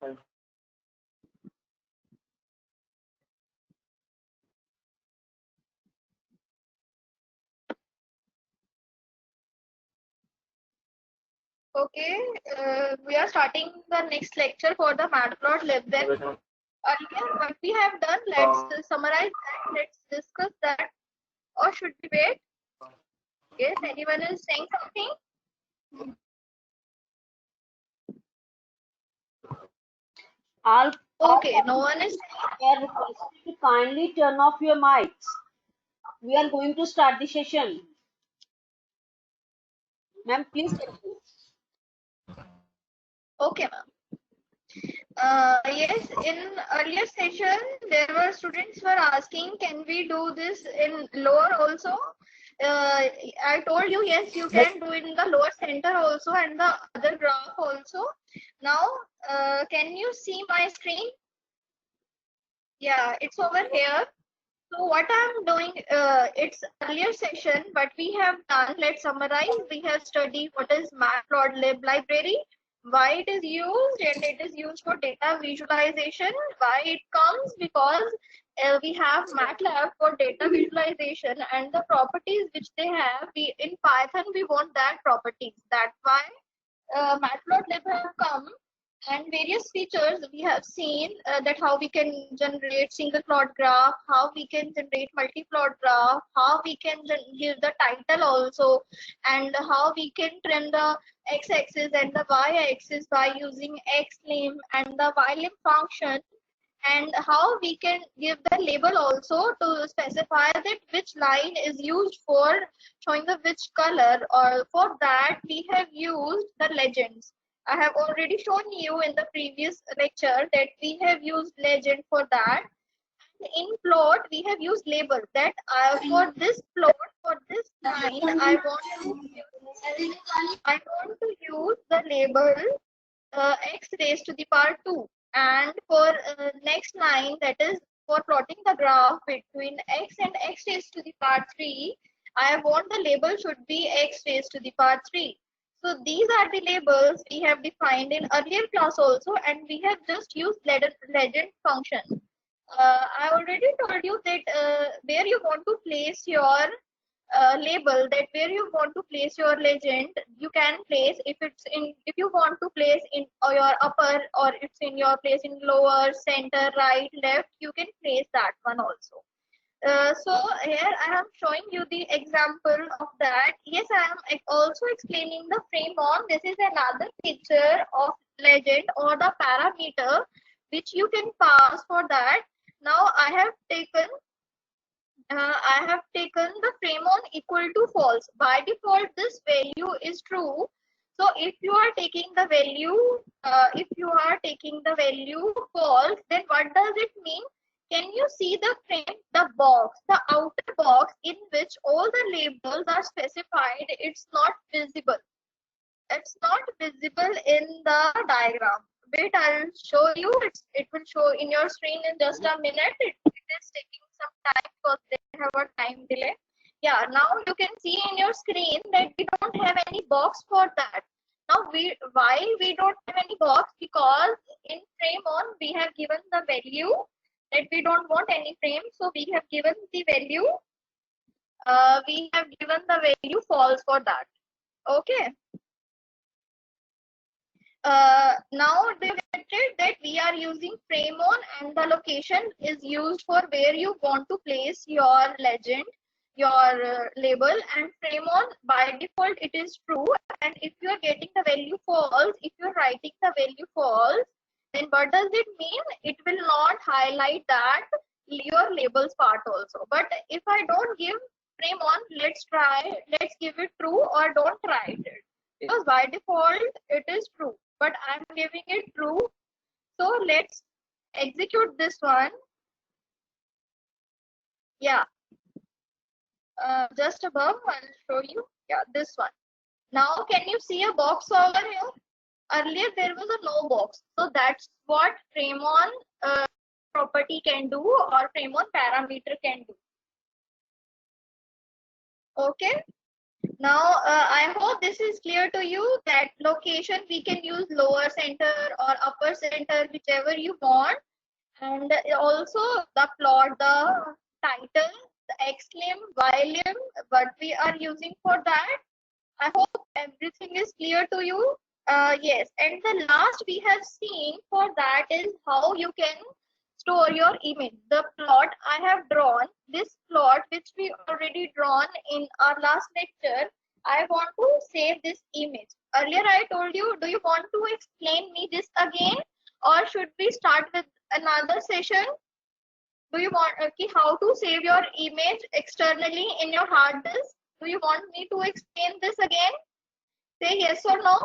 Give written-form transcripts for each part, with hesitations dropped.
Okay, we are starting the next lecture for the Matplotlib. Then earlier what we have done, let's summarize that. Let's discuss that. Or should we wait? Yes, anyone is saying something? Okay, no one is. We are requested to kindly turn off your mics. We are going to start the session. Ma'am, please continue. Okay, ma'am. Yes, in earlier session, there were students were asking, can we do this in lower also? I told you, yes, you can do it in the lower center also and the other graph also. Now, can you see my screen? Yeah, it's over here. So what I'm doing, it's earlier session, but we have done, let's summarize. We have studied what is Matplotlib library, why it is used, and it is used for data visualization. Why it comes? Because we have MATLAB for data visualization and the properties which they have, we in Python, we want that properties. That's why Matplotlib have come. And various features we have seen that how we can generate single plot graph, how we can generate multi-plot graph, how we can give the title also, and how we can trim the x-axis and the y-axis by using xlim and the ylim function, and how we can give the label also to specify that which line is used for showing the which color, or for that we have used the legends. I have already shown you in the previous lecture that we have used legend for that. In plot, we have used label that for this plot, for this line, I want to use the label x raised to the power 2. And for next line, that is for plotting the graph between x and x raised to the power 3, I want the label should be x raised to the power 3. So these are the labels we have defined in earlier class also, and we have just used legend function. I already told you that where you want to place your label, that where you want to place your legend, you can place if you want to place in your upper, or it's in your place in lower, center, right, left, you can place that one also. So here I am showing you the example of that. Yes, I am also explaining the frame on. This is another feature of legend or the parameter which you can pass for that. Now I have taken the frame on equal to false. By default, this value is true. So if you are taking the value, false, then what does it mean? Can you see the frame, the box, the outer box in which all the labels are specified? It's not visible. It's not visible in the diagram. Wait, I'll show you. It will show in your screen in just a minute. It is taking some time because they have a time delay. Yeah, now you can see in your screen that we don't have any box for that. Now why we don't have any box? Because in frame on we have given the value that we don't want any frame, so we have given the value. We have given the value false for that. Okay. Now they stated that we are using frame on, and the location is used for where you want to place your legend, your label, and frame on by default it is true. And if you are getting the value false, if you are writing the value false, then what does it mean? It will not highlight that your labels part also. But if I don't give frame on, let's give it true, or don't write it, because by default it is true, but I'm giving it true. So let's execute this one. Yeah, just above I'll show you. Yeah, this one. Now can you see a box over here? Earlier there was a no box, so that's what frame on property can do, or frame on parameter can do. Okay. Now, I hope this is clear to you that location we can use lower center or upper center, whichever you want. And also the plot, the title, the X-lim, Y-lim, what we are using for that. I hope everything is clear to you. Yes, and the last we have seen for that is how you can store your image. The plot I have drawn, this plot which we already drawn in our last lecture, I want to save this image. Earlier I told you, do you want to explain me this again, or should we start with another session? Do you want how to save your image externally in your hard disk? Do you want me to explain this again? Say yes or no.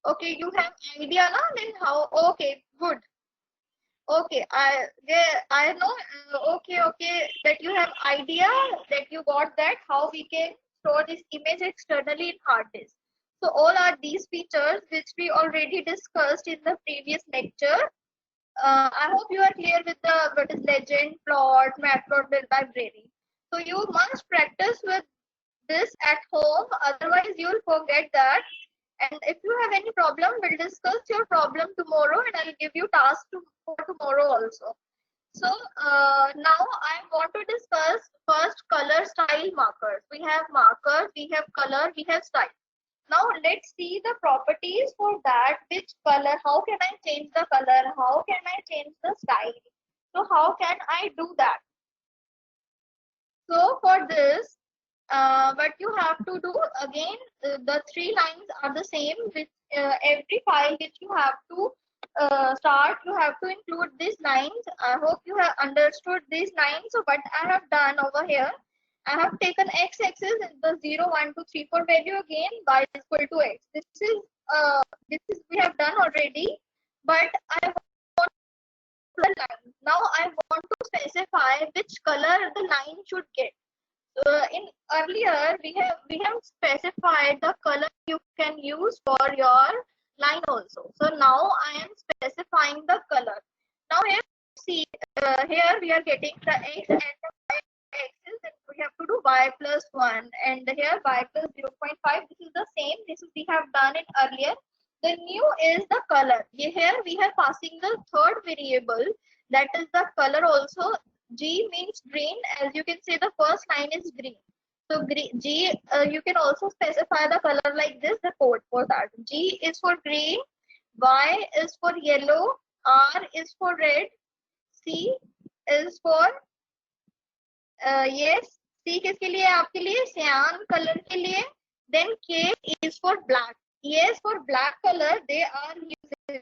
Okay, you have idea na? Then how? Okay, good. Okay, I know. Okay, that you have idea, that you got that how we can store this image externally in hard disk. So all are these features which we already discussed in the previous lecture. I hope you are clear with the what is legend, plot, matplotlib library. So you must practice with this at home, otherwise you will forget that. And if you have any problem, we'll discuss your problem tomorrow, and I'll give you tasks for tomorrow also. So now I want to discuss first color style markers. We have markers, we have color, we have style. Now let's see the properties for that. Which color, how can I change the color? How can I change the style? So how can I do that? So for this, what you have to do again, the three lines are the same with every file which you have to start, you have to include these lines. I hope you have understood these lines. So what I have done over here, I have taken x-axis in the 0, 1, 2, 3, 4 value again, y is equal to x. This is we have done already, but I want the line. Now I want to specify which color the line should get. In earlier we have specified the color you can use for your line also. So now I am specifying the color. Now here see, here we are getting the x and the y axis, and we have to do y plus 1, and here y plus 0.5. This is the same, this is we have done it earlier. The new is the color. Here we are passing the third variable, that is the color also. G means green, as you can see the first line is green. So G, you can also specify the color like this, the code for that. G is for green, Y is for yellow, R is for red, C is for yes, C किसके लिए आपके लिए cyan color के लिए. Then K is for black. Yes, for black color they are using.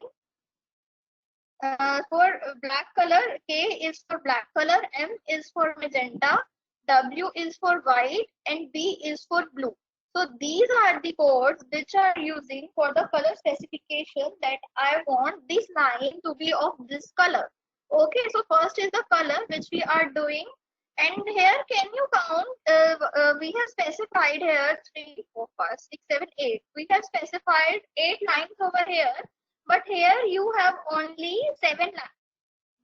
For black color, K is for black color, M is for magenta, W is for white, and B is for blue. So these are the codes which are using for the color specification, that I want this line to be of this color. Okay, so first is the color which we are doing. And here can you count, we have specified here 3, 4, 5, 6, 7, 8. We have specified 8 lines over here. But here you have only 7 lines.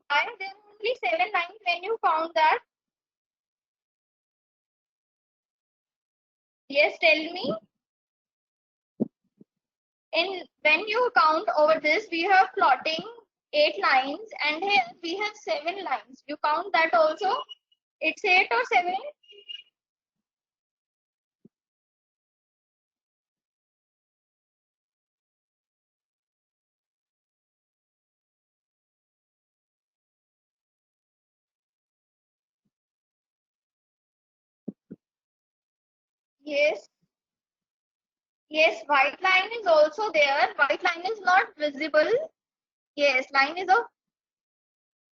Why there are only 7 lines when you count that? Yes, tell me. When you count over this, we have plotting 8 lines, and here we have 7 lines. You count that also? It's 8 or 7? Yes. Yes, white line is also there. White line is not visible. Yes, line is of.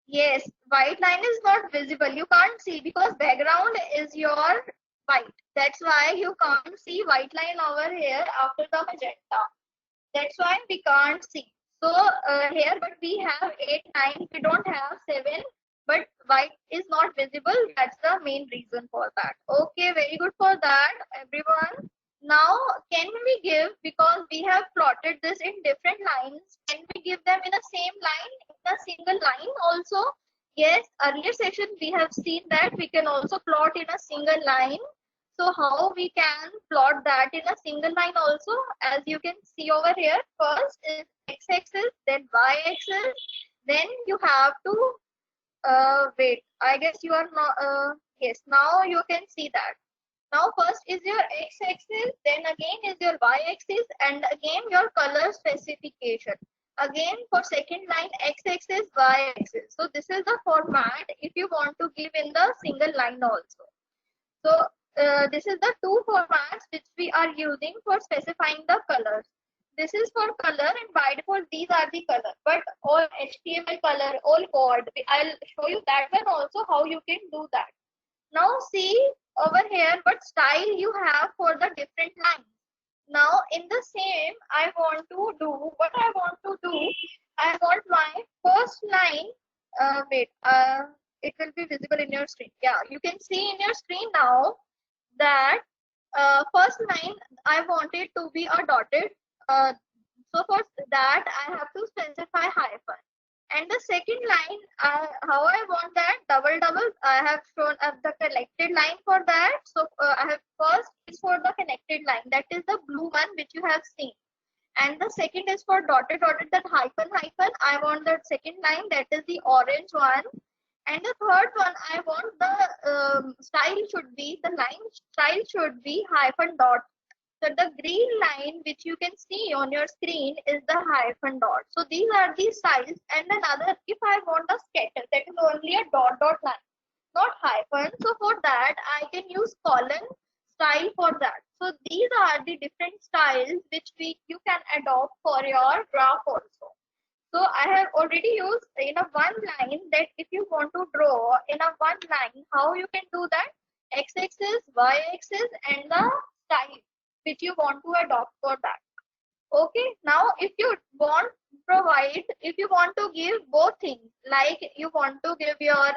Yes, white line is not visible. You can't see because background is your white. That's why you can't see white line over here after the magenta. That's why we can't see. So here, but we have 8, 9. We don't have 7, but white is not visible. That's the main reason for that. Okay, very good for that, everyone. Now, can we give, because we have plotted this in different lines, can we give them in the same line, in a single line also? Yes, earlier session we have seen that we can also plot in a single line. So how we can plot that in a single line also? As you can see over here, first is x-axis, then y-axis, then you have to wait. I guess you are not. Yes, now you can see that. Now first is your x-axis, then again is your y-axis, and again your color specification. Again for second line, x-axis, y-axis. So this is the format if you want to give in the single line also. So this is the two formats which we are using for specifying the colors. This is for color, and by default these are the color. But all HTML color, all code, I'll show you that one also how you can do that. Now see over here what style you have for the different lines. Now in the same, I want to do what I want to do. I want my first line. It will be visible in your screen. Yeah, you can see in your screen now that first line I want it to be a dotted. So for that I have to specify hyphen. And the second line, how I want that double, I have shown the connected line for that. So I have first is for the connected line, that is the blue one which you have seen. And the second is for dotted, that hyphen. I want the second line, that is the orange one. And the third one, I want the style should be, the line style should be hyphen dot. So the green line which you can see on your screen is the hyphen dot. So these are the styles. And another, if I want a scatter, that is only a dot line, not hyphen. So for that, I can use colon style for that. So these are the different styles which you can adopt for your graph also. So I have already used in a one line that if you want to draw in a one line, how you can do that? X-axis, y-axis, and the style which you want to adopt for that. Okay, now if you want to give both things, like you want to give your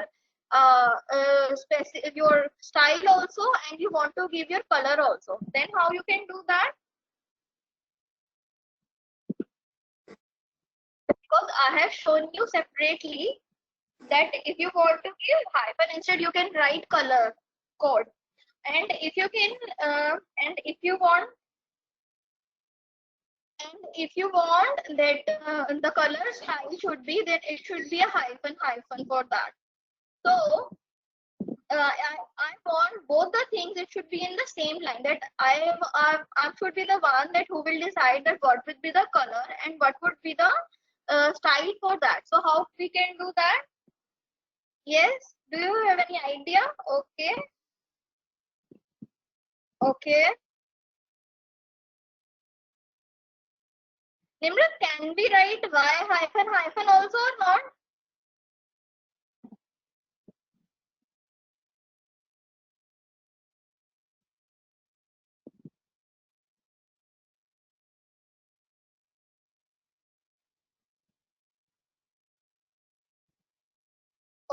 your style also, and you want to give your color also, then how you can do that? Because I have shown you separately that if you want to give hyphen, instead you can write color code, and if you can and if you want that the color style should be, then it should be a hyphen for that. So I want both the things, it should be in the same line, that I should be the one that who will decide that what would be the color and what would be the style for that. So how we can do that? Yes, do you have any idea? Okay. Nimrat, can we write y hyphen also or not?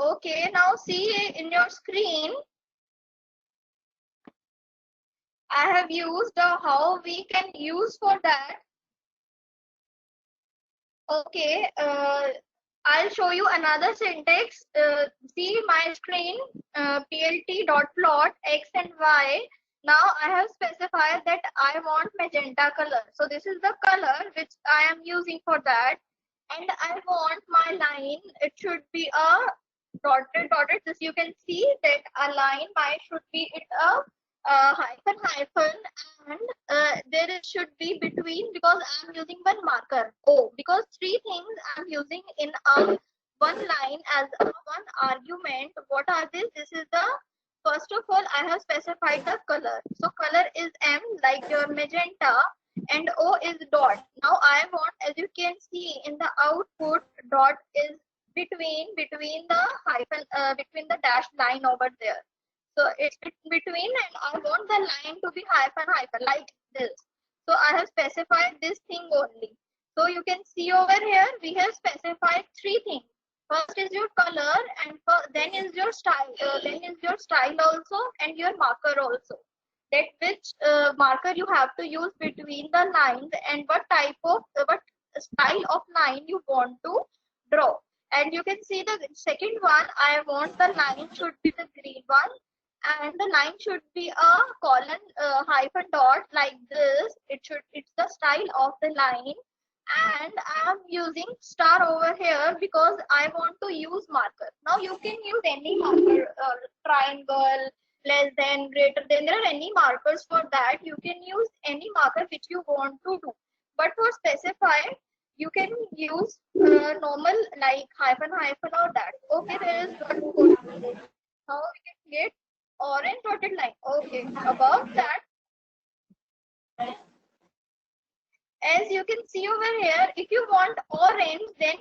Okay, now see in your screen, I have used how we can use for that. Okay, I'll show you another syntax. See my screen, plt.plot x and y. Now I have specified that I want magenta color. So this is the color which I am using for that. And I want my line, it should be a dotted. This you can see that a line, mine should be a hyphen, and there should be between, because I'm using one marker. Oh, because three things I'm using in a one line as a one argument. What are these? This is the first of all, I have specified the color. So color is M, like your magenta, and O is dot. Now I want, as you can see in the output, dot is between the hyphen, between the dashed line over there. So it's between, and I want the line to be hyphen like this. So I have specified this thing only. So you can see over here we have specified three things. First is your color, and then is your style, also, and your marker also. That which marker you have to use between the lines, and what type of what style of line you want to draw. And you can see the second one, I want the line should be the green one, and the line should be a colon hyphen dot like this. It's the style of the line, and I am using star over here because I want to use marker. Now you can use any marker, triangle, less than, greater than. There are any markers for that. You can use any marker which you want to do. But for specify, you can use normal like hyphen hyphen or that. Okay, there is one code. How we can get orange dotted line. Okay, above that, as you can see over here, if you want orange, then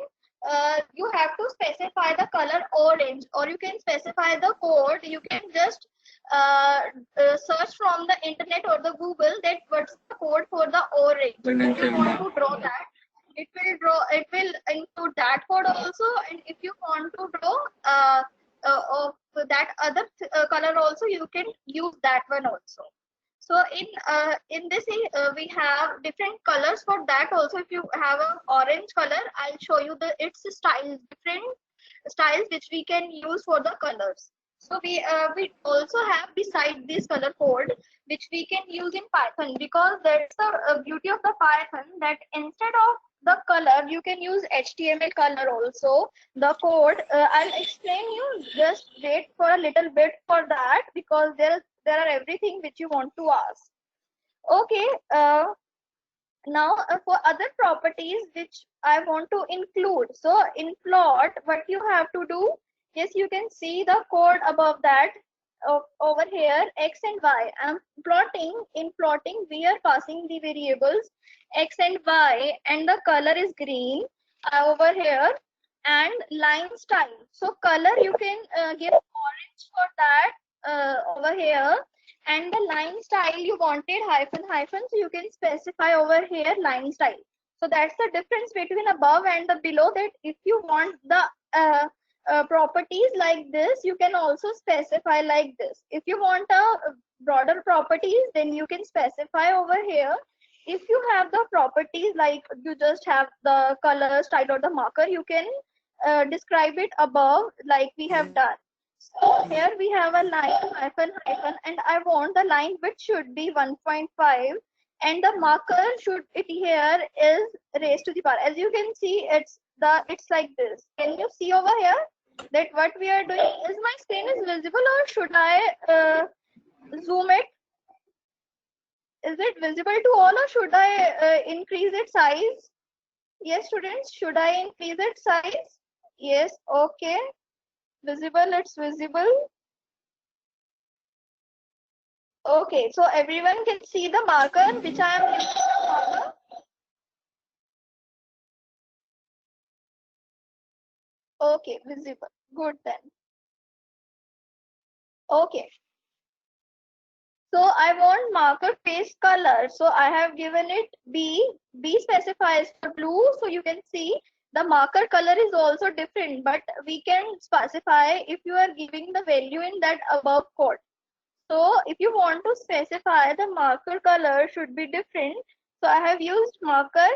you have to specify the color orange, or you can specify the code. You can just search from the internet or the Google that what's the code for the orange. If you want to draw that, it will include that code also. And if you want to draw of that other color also, you can use that one also. So in this we have different colors for that also. If you have an orange color, I'll show you the its styles, different styles which we can use for the colors. So we also have beside this color code which we can use in Python, because that's the beauty of the Python, that instead of the color you can use HTML color also. The code I'll explain you. Just wait for a little bit for that, because there are everything which you want to ask. Okay, now for other properties which I want to include. So in plot, what you have to do, yes, you can see the code above that. Over here, x and y. I'm plotting. In plotting, we are passing the variables x and y, and the color is green over here, and line style. So color you can give orange for that over here, and the line style you wanted hyphen hyphen, so you can specify over here line style. So that's the difference between above and the below, that if you want the properties like this, you can also specify like this. If you want a broader properties, then you can specify over here. If you have the properties like you just have the color style or the marker, you can describe it above like we have done. So here we have a line hyphen hyphen, and I want the line width should be 1.5, and the marker should it here is raised to the power. As you can see, it's like this. Can you see over here that what we are doing? Is my screen is visible, or should I zoom it? Is it visible to all, or should I increase its size? Yes, students, should I increase its size? Yes, okay. Visible, it's visible. Okay, so everyone can see the marker which I am using the marker. Okay, visible. Good then. Okay. So I want marker face color. So I have given it B. B specifies for blue. So you can see the marker color is also different, but we can specify if you are giving the value in that above code. So if you want to specify the marker color should be different, so I have used marker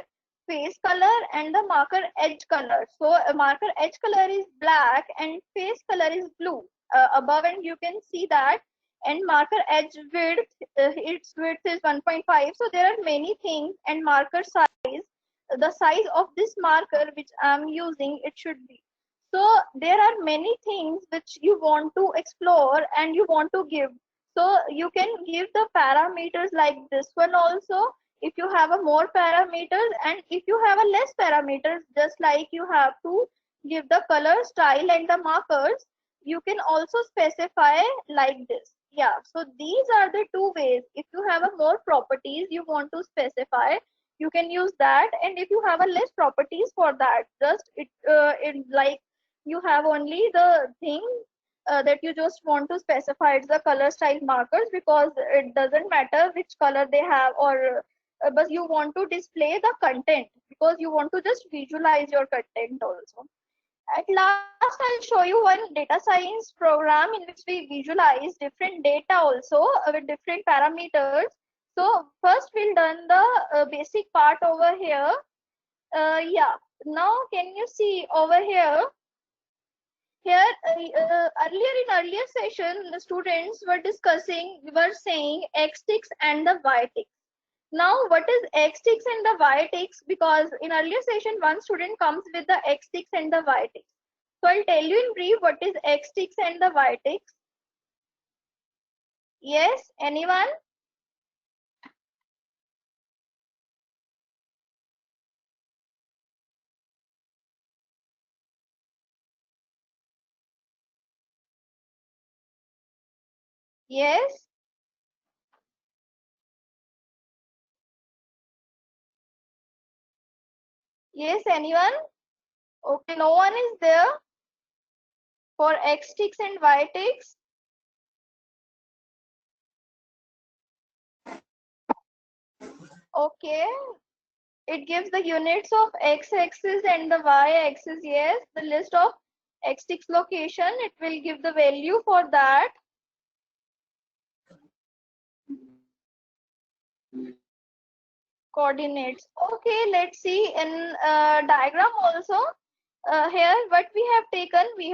face color and the marker edge color. So a marker edge color is black and face color is blue above, and you can see that. And marker edge width, its width is 1.5. So there are many things. And marker size, the size of this marker which I'm using, it should be. So there are many things which you want to explore and you want to give. So you can give the parameters like this one also, if you have a more parameters, and if you have a less parameters, just like you have to give the color style and the markers, you can also specify like this. Yeah, so these are the two ways. If you have a more properties you want to specify, you can use that. And if you have a less properties for that, just it like you have only the thing that you just want to specify it's the color style markers, because it doesn't matter which color they have, or but you want to display the content, because you want to just visualize your content also. At last, I'll show you one data science program in which we visualize different data also with different parameters. So first we'll done the basic part over here. Yeah, now can you see over here? Here, earlier session, the students were saying X ticks and the Y ticks. Now, what is X ticks and the Y ticks? Because in earlier session, one student comes with the X ticks and the Y ticks. So I'll tell you in brief what is X ticks and the Y ticks. Yes, anyone? Yes, yes, anyone? Okay, no one is there for X ticks and Y ticks. Okay, it gives the units of x-axis and the y-axis. Yes, the list of x ticks location. It will give the value for that. Coordinates. Okay, let's see in diagram also. Here what we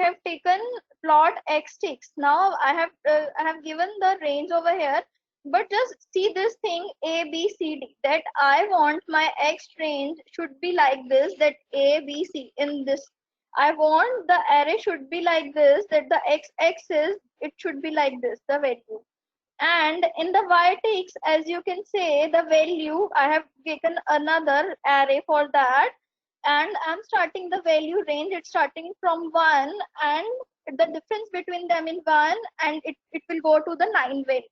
have taken plot x ticks. Now I have given the range over here, but just see this thing a b c d, that I want my x range should be like this, that a b c in this. I want the array should be like this, that the x axis it should be like this, the value. And in the vertex, as you can say, the value, I have taken another array for that, and I'm starting the value range. It's starting from 1, and the difference between them in 1, and it will go to the 9 value.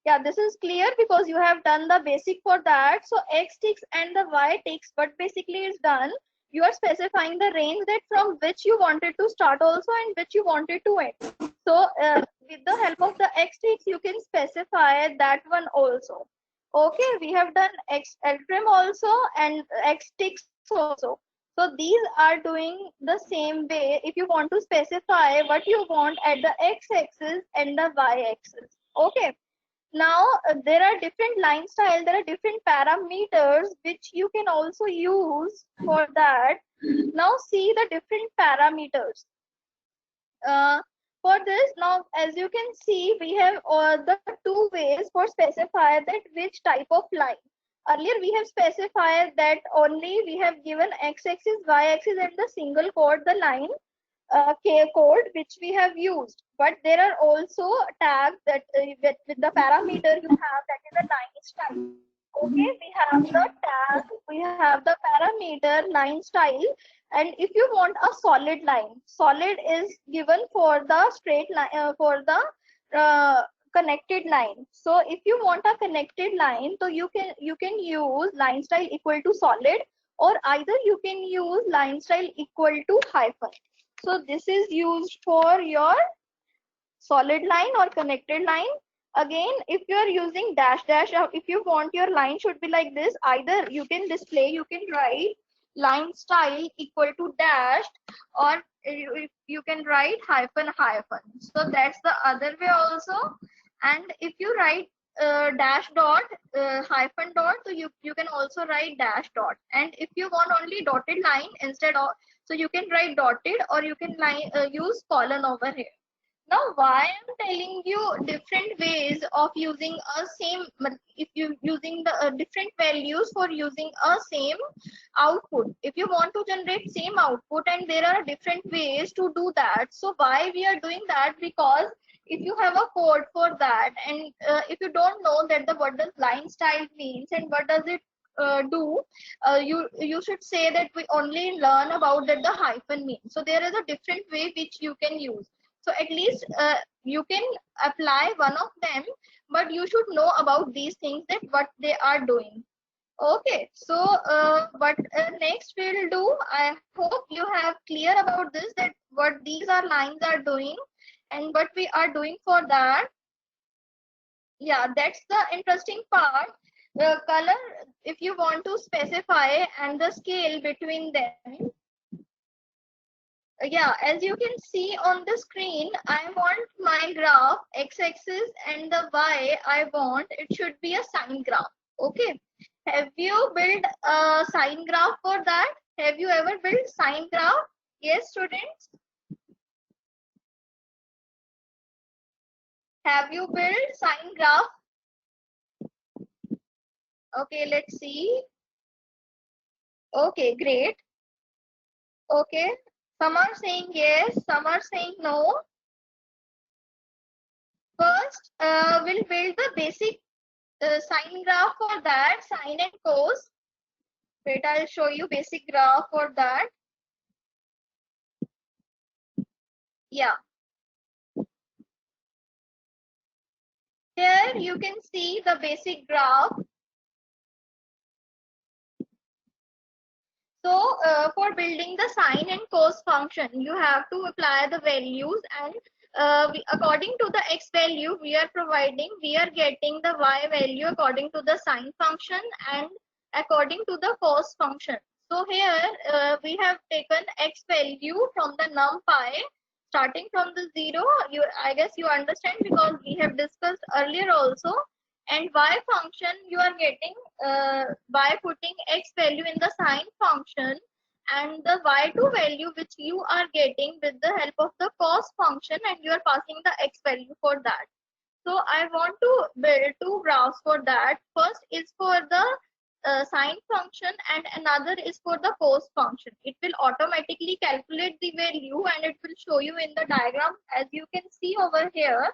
Yeah, this is clear because you have done the basic for that. So x ticks and the y ticks, what basically is done, you are specifying the range that from which you wanted to start also and which you wanted to end. So with the help of the x ticks, you can specify that one also. Okay, we have done x trim also and x ticks also. So these are doing the same way if you want to specify what you want at the x-axis and the y-axis. Okay. Now there are different line style, there are different parameters which you can also use for that. Now see the different parameters. For this, now as you can see, we have the two ways for specify that which type of line. Earlier we have specified that only we have given x-axis, y-axis and the single code, the line K code which we have used. But there are also tags that with the parameter you have, that is a line style. Okay, we have the tag, we have the parameter line style, and if you want a solid line, solid is given for the straight line, for the connected line. So if you want a connected line, so you can use line style equal to solid, or either you can use line style equal to hyphen. So this is used for your solid line or connected line. Again, if you are using dash dash, if you want your line should be like this, either you can display, you can write line style equal to dash, or you can write hyphen hyphen. So that's the other way also. And if you write dash dot hyphen dot, so you can also write dash dot. And if you want only dotted line instead of, so you can write dotted, or you can use colon over here. Now why I'm telling you different ways of using a same, if you using the different values for using a same output. If you want to generate same output, and there are different ways to do that. So why we are doing that? Because if you have a code for that, and if you don't know that the what does line style means and what does it do, you should say that we only learn about that the hyphen means. So there is a different way which you can use. So at least you can apply one of them, but you should know about these things, that what they are doing. Okay, so what next we'll do, I hope you have clear about this, that what these are lines are doing and what we are doing for that. Yeah, that's the interesting part. The color, if you want to specify, and the scale between them. Yeah, as you can see on the screen, I want my graph x-axis, and the y I want it should be a sine graph. Okay, have you built a sine graph for that? Have you ever built sine graph? Yes, students. Have you built sine graph? Okay, let's see. Okay, great. Okay, some are saying yes, some are saying no. First, we'll build the basic sine graph for that, sine and cos. Wait, I'll show you basic graph for that. Yeah. Here you can see the basic graph. So for building the sine and cos function, you have to apply the values, and according to the x value we are getting the y value according to the sine function and according to the cos function. So here we have taken x value from the numpy starting from the 0. I guess you understand because we have discussed earlier also. And y function you are getting by putting x value in the sine function, and the y2 value which you are getting with the help of the cos function, and you are passing the x value for that. So I want to build two graphs for that. First is for the sine function and another is for the cos function. It will automatically calculate the value and it will show you in the diagram, as you can see over here.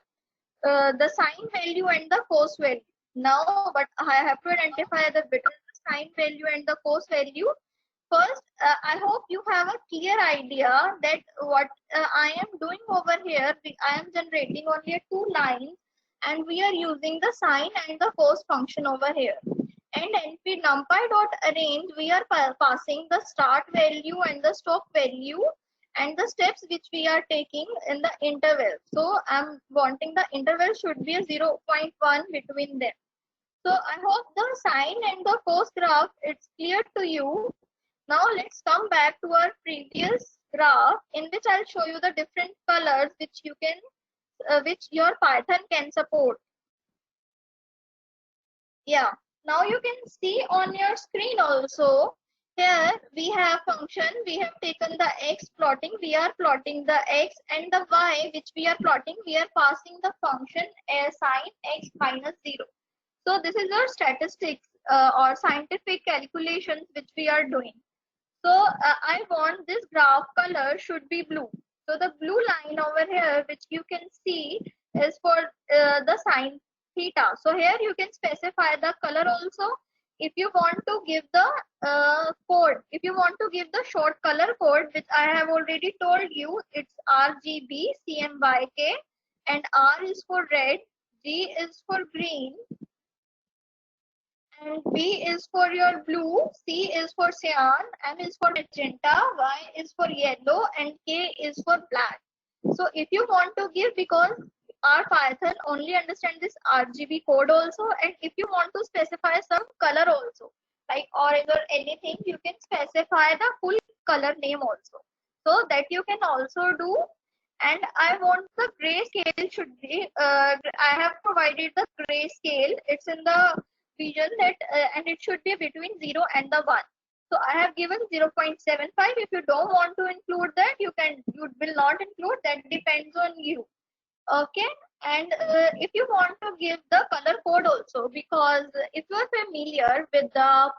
The sine value and the cos value. Now, but I have to identify the between the sine value and the cos value. First, I hope you have a clear idea that what I am doing over here. I am generating only two lines, and we are using the sine and the cos function over here. And NP numpy.arrange, we are passing the start value and the stop value and the steps which we are taking in the interval. So I'm wanting the interval should be a 0.1 between them. So I hope the sine and the cos graph it's clear to you. Now let's come back to our previous graph in which I'll show you the different colors which you can which your Python can support. Yeah, now you can see on your screen also. Here we have function, we have taken the x plotting, we are plotting the x, and the y which we are plotting, we are passing the function as sine x minus 0. So this is our statistics or scientific calculations which we are doing. So I want this graph color should be blue. So the blue line over here which you can see is for the sine theta. So here you can specify the color also. If you want to give the code, if you want to give the short color code, which I have already told you, it's RGB CMYK, and R is for red, G is for green, and B is for your blue, C is for cyan, M is for magenta, Y is for yellow, and K is for black. So if you want to give, because our Python only understand this RGB code also, and if you want to specify some color also, like orange or anything, you can specify the full color name also. So that you can also do. And I want the grayscale should be, I have provided the grayscale. It's in the region that, and it should be between 0 and the 1. So I have given 0.75. If you don't want to include that, you will not include. That depends on you. Okay, and if you want to give the color code also, because if you are familiar with the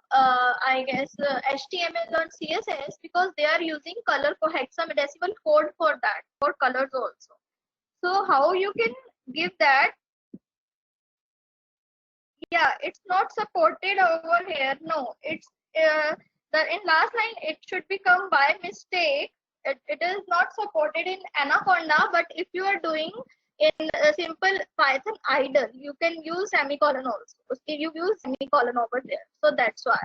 I guess HTML or CSS, because they are using color for hexadecimal code for that, for colors also. So how you can give that? Yeah, it's not supported over here. No, it's in last line it should become by mistake. It is not supported in Anaconda, but if you are doing in a simple Python idle, you can use semicolon also. You use semicolon over there, so that's why.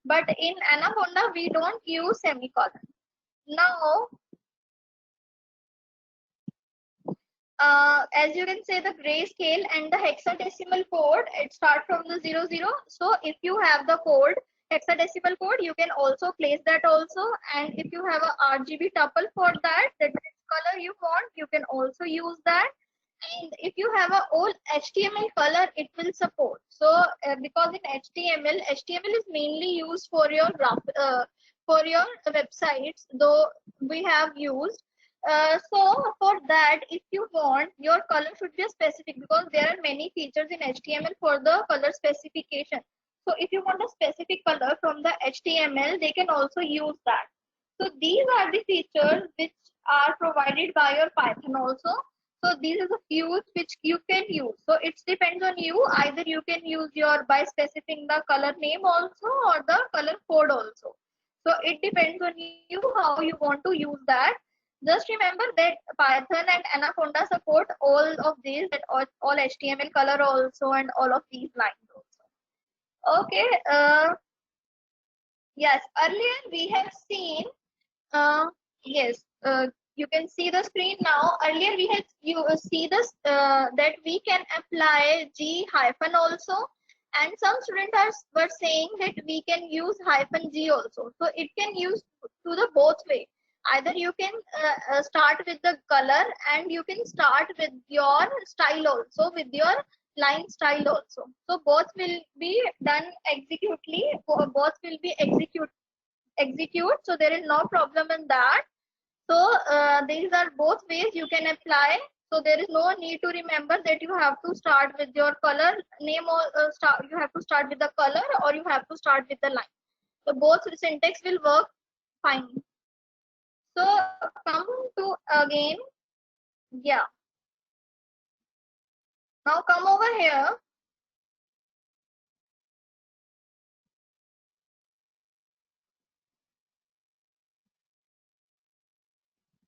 But in Anaconda we don't use semicolon. Now as you can say, the grayscale and the hexadecimal code, it starts from the 00. So if you have the code, hexadecimal code, you can also place that also. And if you have a RGB tuple for that, that color you want, you can also use that. And if you have a old HTML color, it will support. So because in HTML is mainly used for your graph, for your websites, though we have used So for that, if you want, your color should be specific, because there are many features in HTML for the color specification. So if you want a specific color from the HTML, they can also use that. So these are the features which are provided by your Python also. So these are the few which you can use. So it depends on you. Either you can use your by specifying the color name also, or the color code also. So it depends on you how you want to use that. Just remember that Python and Anaconda support all of these, that all HTML color also, and all of these lines also. Okay. Yes. Earlier we have seen. Yes. You can see the screen now. Earlier we had see this that we can apply G hyphen also, and some students were saying that we can use hyphen G also. So it can use to the both way. Either you can start with the color, and you can start with your style also, with your line style also. So both will be done executely. Both will be execute. So there is no problem in that. So these are both ways you can apply. So there is no need to remember that you have to start with your color name, or you have to start with the color, or you have to start with the line. So both syntax will work fine. So come to again. Yeah. Now come over here.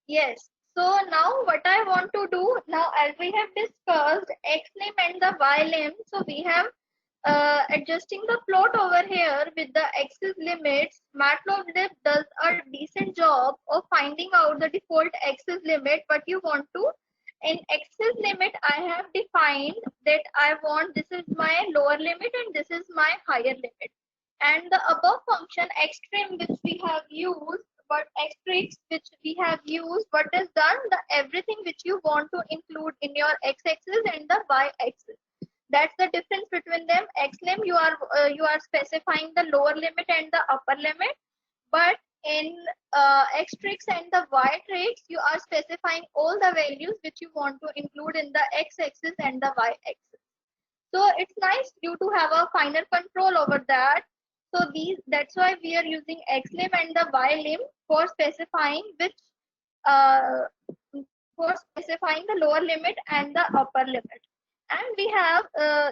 Yes. So now what I want to do now, as we have discussed xlim and the ylim, so we have adjusting the plot over here with the axis limits. Matplotlib does a decent job of finding out the default axis limit, but you want to. In axis limit, I have defined that I want, this is my lower limit and this is my higher limit. And the above function xtrim, which we have used, but xtrix which we have used, what is done, the everything which you want to include in your x-axis and the y-axis. That's the difference between them. Xlim, you are specifying the lower limit and the upper limit, but in xtrix and the y-trix, you are specifying all the values which you want to include in the x-axis and the y-axis. So it's nice you to have a finer control over that. So that's why we are using xlim and the ylim for specifying which for specifying the lower limit and the upper limit. And we have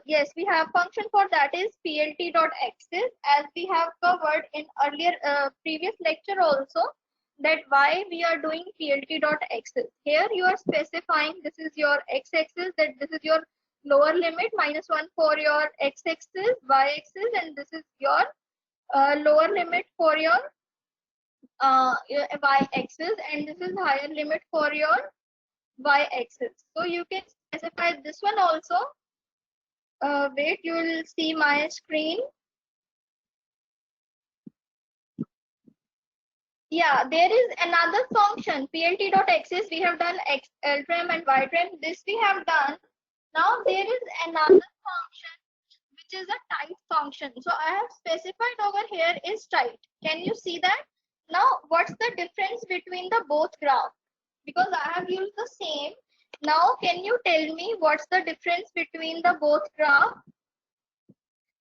yes, we have function for that is plt.axis, as we have covered in earlier previous lecture also, that why we are doing plt.axis. Here you are specifying this is your x-axis, that this is your lower limit -1 for your x-axis, y-axis, and this is your lower limit for your y-axis, and this is higher limit for your y-axis. So you can specify this one also. Wait, you will see my screen. Yeah, there is another function, plt.axis. We have done ltrim and ytrim. This we have done. Now there is another function which is a type function. So I have specified over here is type. Can you see that? Now what's the difference between the both graph? Because I have used the same. Now can you tell me what's the difference between the both graph?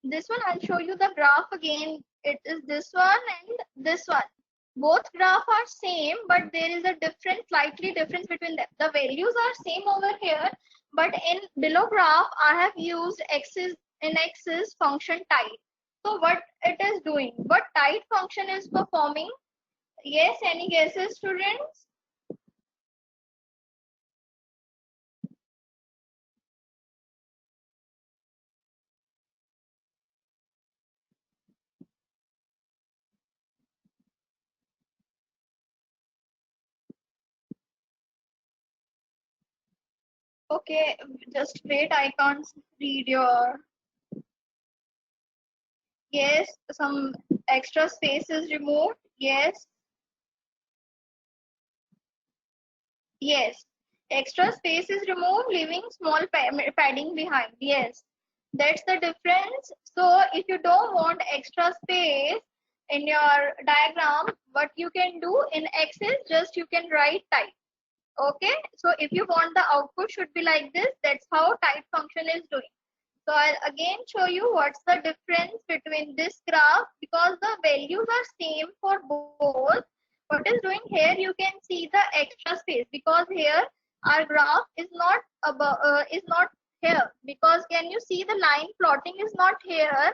This one, I'll show you the graph again. It is this one and this one. Both graph are same, but there is a slightly difference between them. The values are same over here, but in below graph, I have used axis function type. So what it is doing? What type function is performing? Yes, any guesses, students? Okay, just wait, I can't read your. Yes, some extra space is removed. Yes. Yes. Extra space is removed, leaving small padding behind. Yes. That's the difference. So if you don't want extra space in your diagram, what you can do in Excel, just you can write type. Okay, so if you want the output should be like this, that's how type function is doing. So I'll again show you what's the difference between this graph, because the values are same for both. What is doing here, you can see the extra space, because here our graph is not above, is not here, because can you see the line plotting is not here.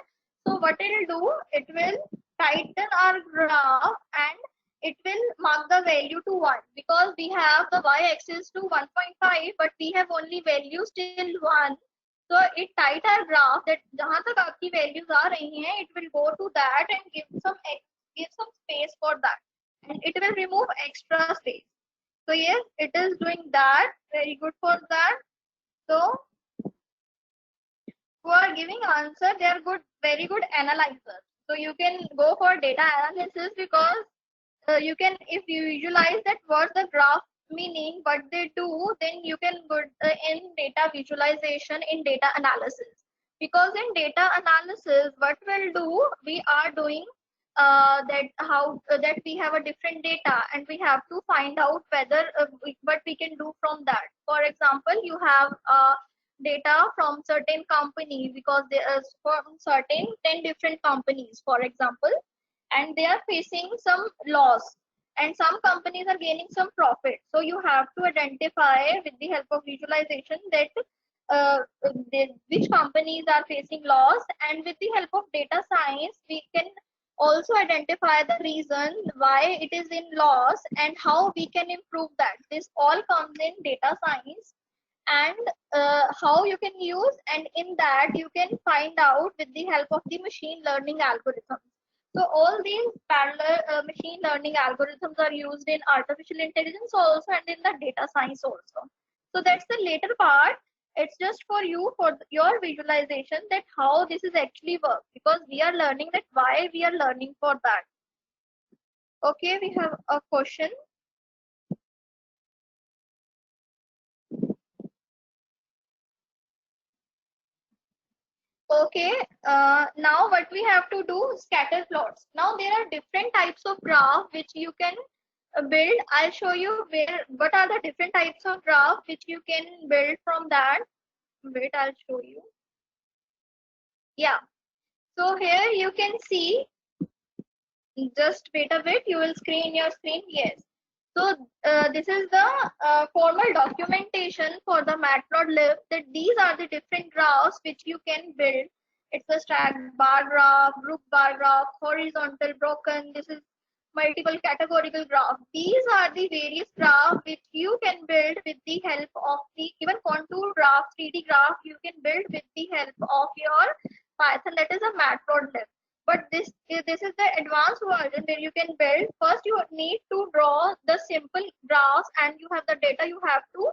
So what it will do, it will tighten our graph and it will mark the value to 1, because we have the y-axis to 1.5 but we have only values till 1. So it tight our graph that jahan tak aapki values aa rahi hain, it will go to that and give some space for that, and it will remove extra space. So yes, it is doing that. Very good for that. So who are giving answer, they are good, very good analyzers. So you can go for data analysis, because you can, if you visualize that what the graph meaning, what they do, then you can go in data visualization, in data analysis. Because in data analysis, what we'll do, we are doing that how that we have a different data and we have to find out whether what we can do from that. For example, you have data from certain companies, because there is from certain 10 different companies, for example, and they are facing some loss, and some companies are gaining some profit. So you have to identify with the help of visualization that which companies are facing loss, and with the help of data science we can also identify the reason why it is in loss and how we can improve that. This all comes in data science, and how you can use, and in that you can find out with the help of the machine learning algorithms. So all these parallel machine learning algorithms are used in artificial intelligence also and in the data science also. So that's the later part. It's just for you, for your visualization, that how this is actually work, because we are learning that why we are learning for that. Okay, we have a question. Okay, now what we have to do, scatter plots. Now there are different types of graph which you can build. I'll show you what are the different types of graph which you can build from that. Wait, I'll show you. Yeah, so here you can see, just wait a bit, you will screen your screen. Yes, so this is the formal documentation for the matplotlib, that these are the different graphs which you can build. It's a stacked bar graph, group bar graph, horizontal, broken. This is multiple categorical graph. These are the various graphs which you can build with the help of the, even contour graph, 3D graph you can build with the help of your Python, that is a matplotlib. But this is the advanced version where you can build. First you need to draw the simple graphs, and you have the data, you have to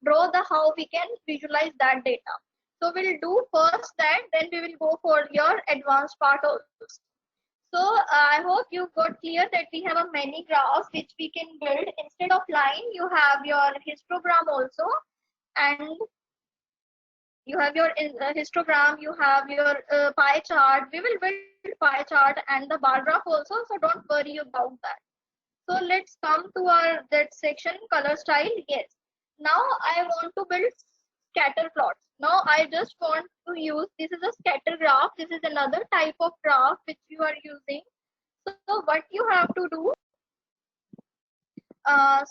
draw the how we can visualize that data. So we'll do first that, then we will go for your advanced part also. So I hope you got clear that we have a many graphs which we can build. Instead of line, you have your histogram also, and you have your histogram, you have your pie chart. We will build pie chart and the bar graph also, so don't worry about that. So let's come to our that section, color style. Yes, now I want to build scatter plots. Now I just want to use, this is a scatter graph, this is another type of graph which you are using. So what you have to do,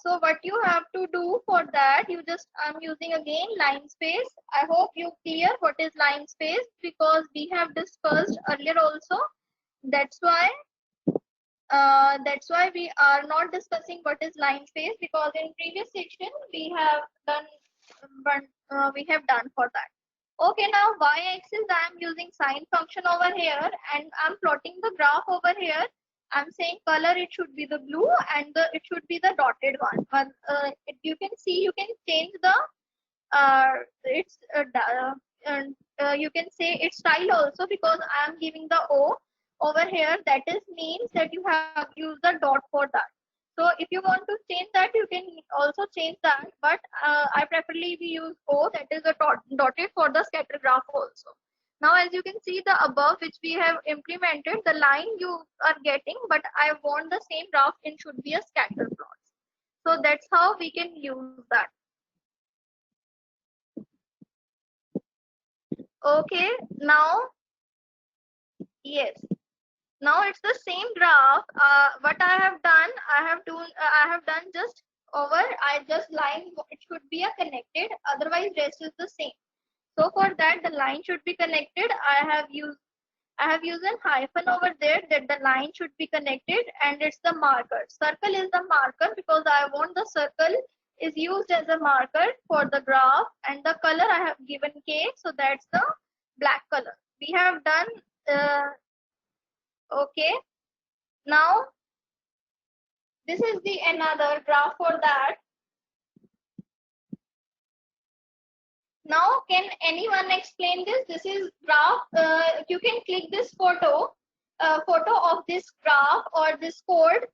so what you have to do for that, you just, I'm using again line space. I hope you clear what is line space, because we have discussed earlier also. That's why we are not discussing what is line space, because in previous section we have done for that. Okay, now y-axis I am using sine function over here, and I'm plotting the graph over here. I'm saying color, it should be the blue, and it should be the dotted one. But you can see, you can change the you can say its style also, because I am giving the O over here. That is means that you have used the dot for that. So if you want to change that, you can also change that, but I preferably we use O, that is a dotted for the scatter graph also. Now as you can see the above which we have implemented, the line you are getting, but I want the same graph, it should be a scatter plot. So that's how we can use that. Okay, now, yes. Now it's the same graph. What I have done, I have done just over. I just line. It should be a connected. Otherwise, rest is the same. So for that, the line should be connected. I have used a hyphen over there that the line should be connected, and it's the marker. Circle is the marker because I want the circle is used as a marker for the graph, and the color I have given K, so that's the black color. We have done. Okay. Now this is the another graph for that. Now can anyone explain this? This is graph. You can click this photo of this graph or this code.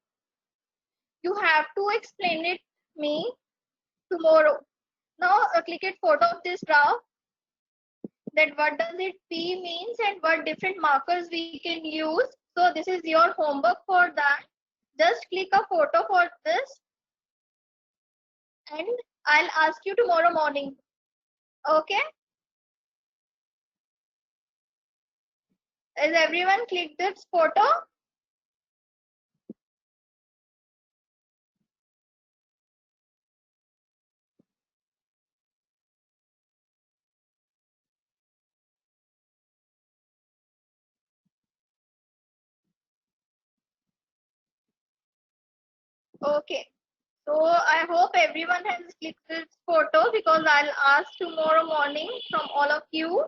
You have to explain it me tomorrow. Now click it photo of this graph, that what does it P means and what different markers we can use. So this is your homework for that. Just click a photo for this and I'll ask you tomorrow morning. Okay? Is everyone clicked this photo? Okay. So I hope everyone has clicked this photo because I'll ask tomorrow morning from all of you.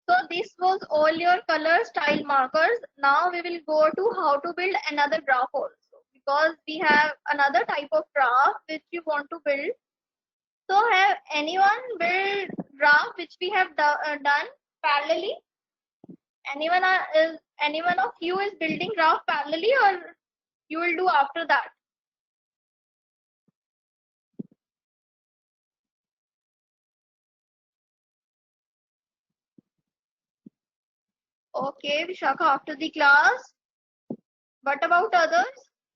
So this was all your color style markers. Now we will go to how to build another graph also, because we have another type of graph which you want to build. So have anyone build graph which we have done parallelly? Anyone of you is building graph parallelly, or you will do after that? Okay, Vishakha, after the class. What about others?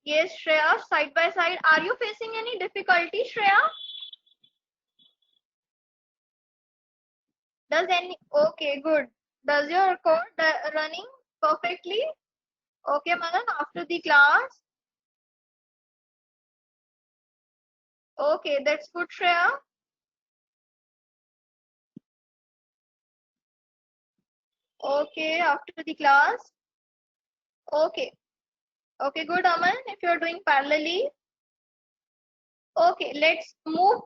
Yes, Shreya, side by side. Are you facing any difficulty, Shreya? Does any? Okay, good. Does your code running perfectly? Okay, Manan, after the class. Okay, that's good, Shreya. Okay, after the class. Okay. Okay, good, Aman, if you're doing parallelly. Okay, let's move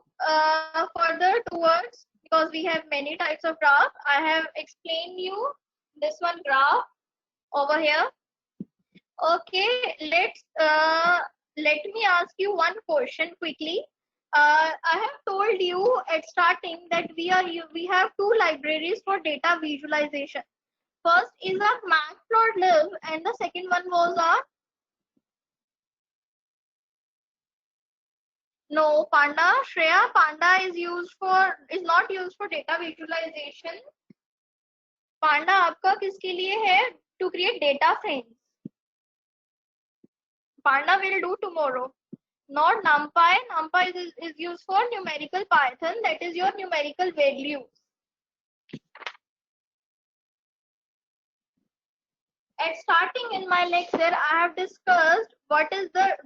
further towards, because we have many types of graph. I have explained you this one graph over here. Okay, let me ask you one question quickly. I have told you at starting that we have two libraries for data visualization. First is a matplotlib and the second one was a no, Panda. Shreya, Panda is not used for data visualization. Panda आपका किसके लिए है? To create data frames. Panda will do tomorrow. Not NumPy. NumPy is used for numerical Python. That is your numerical values. At starting in my lecture, I have discussed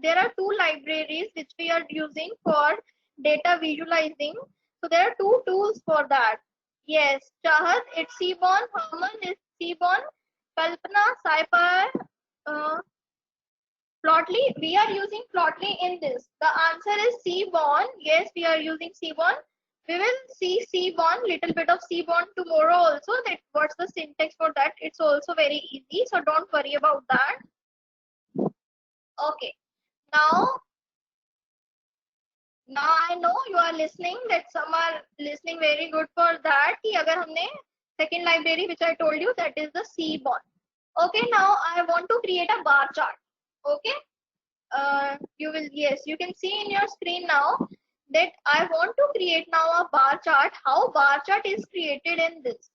there are two libraries which we are using for data visualizing. So there are two tools for that. Yes, Chahat, it's Seaborn. Herman is Seaborn. Kalpana, Saipar, Plotly, we are using Plotly in this. The answer is Seaborn. Yes, we are using Seaborn. We will see Seaborn, little bit of Seaborn tomorrow also. That what's the syntax for that? It's also very easy, so don't worry about that. Okay. Now I know you are listening. That some are listening very good for that. कि अगर हमने second library which I told you, that is the Seaborn. Okay. Now I want to create a bar chart. Okay. You can see in your screen now that I want to create now a bar chart. How bar chart is created in this?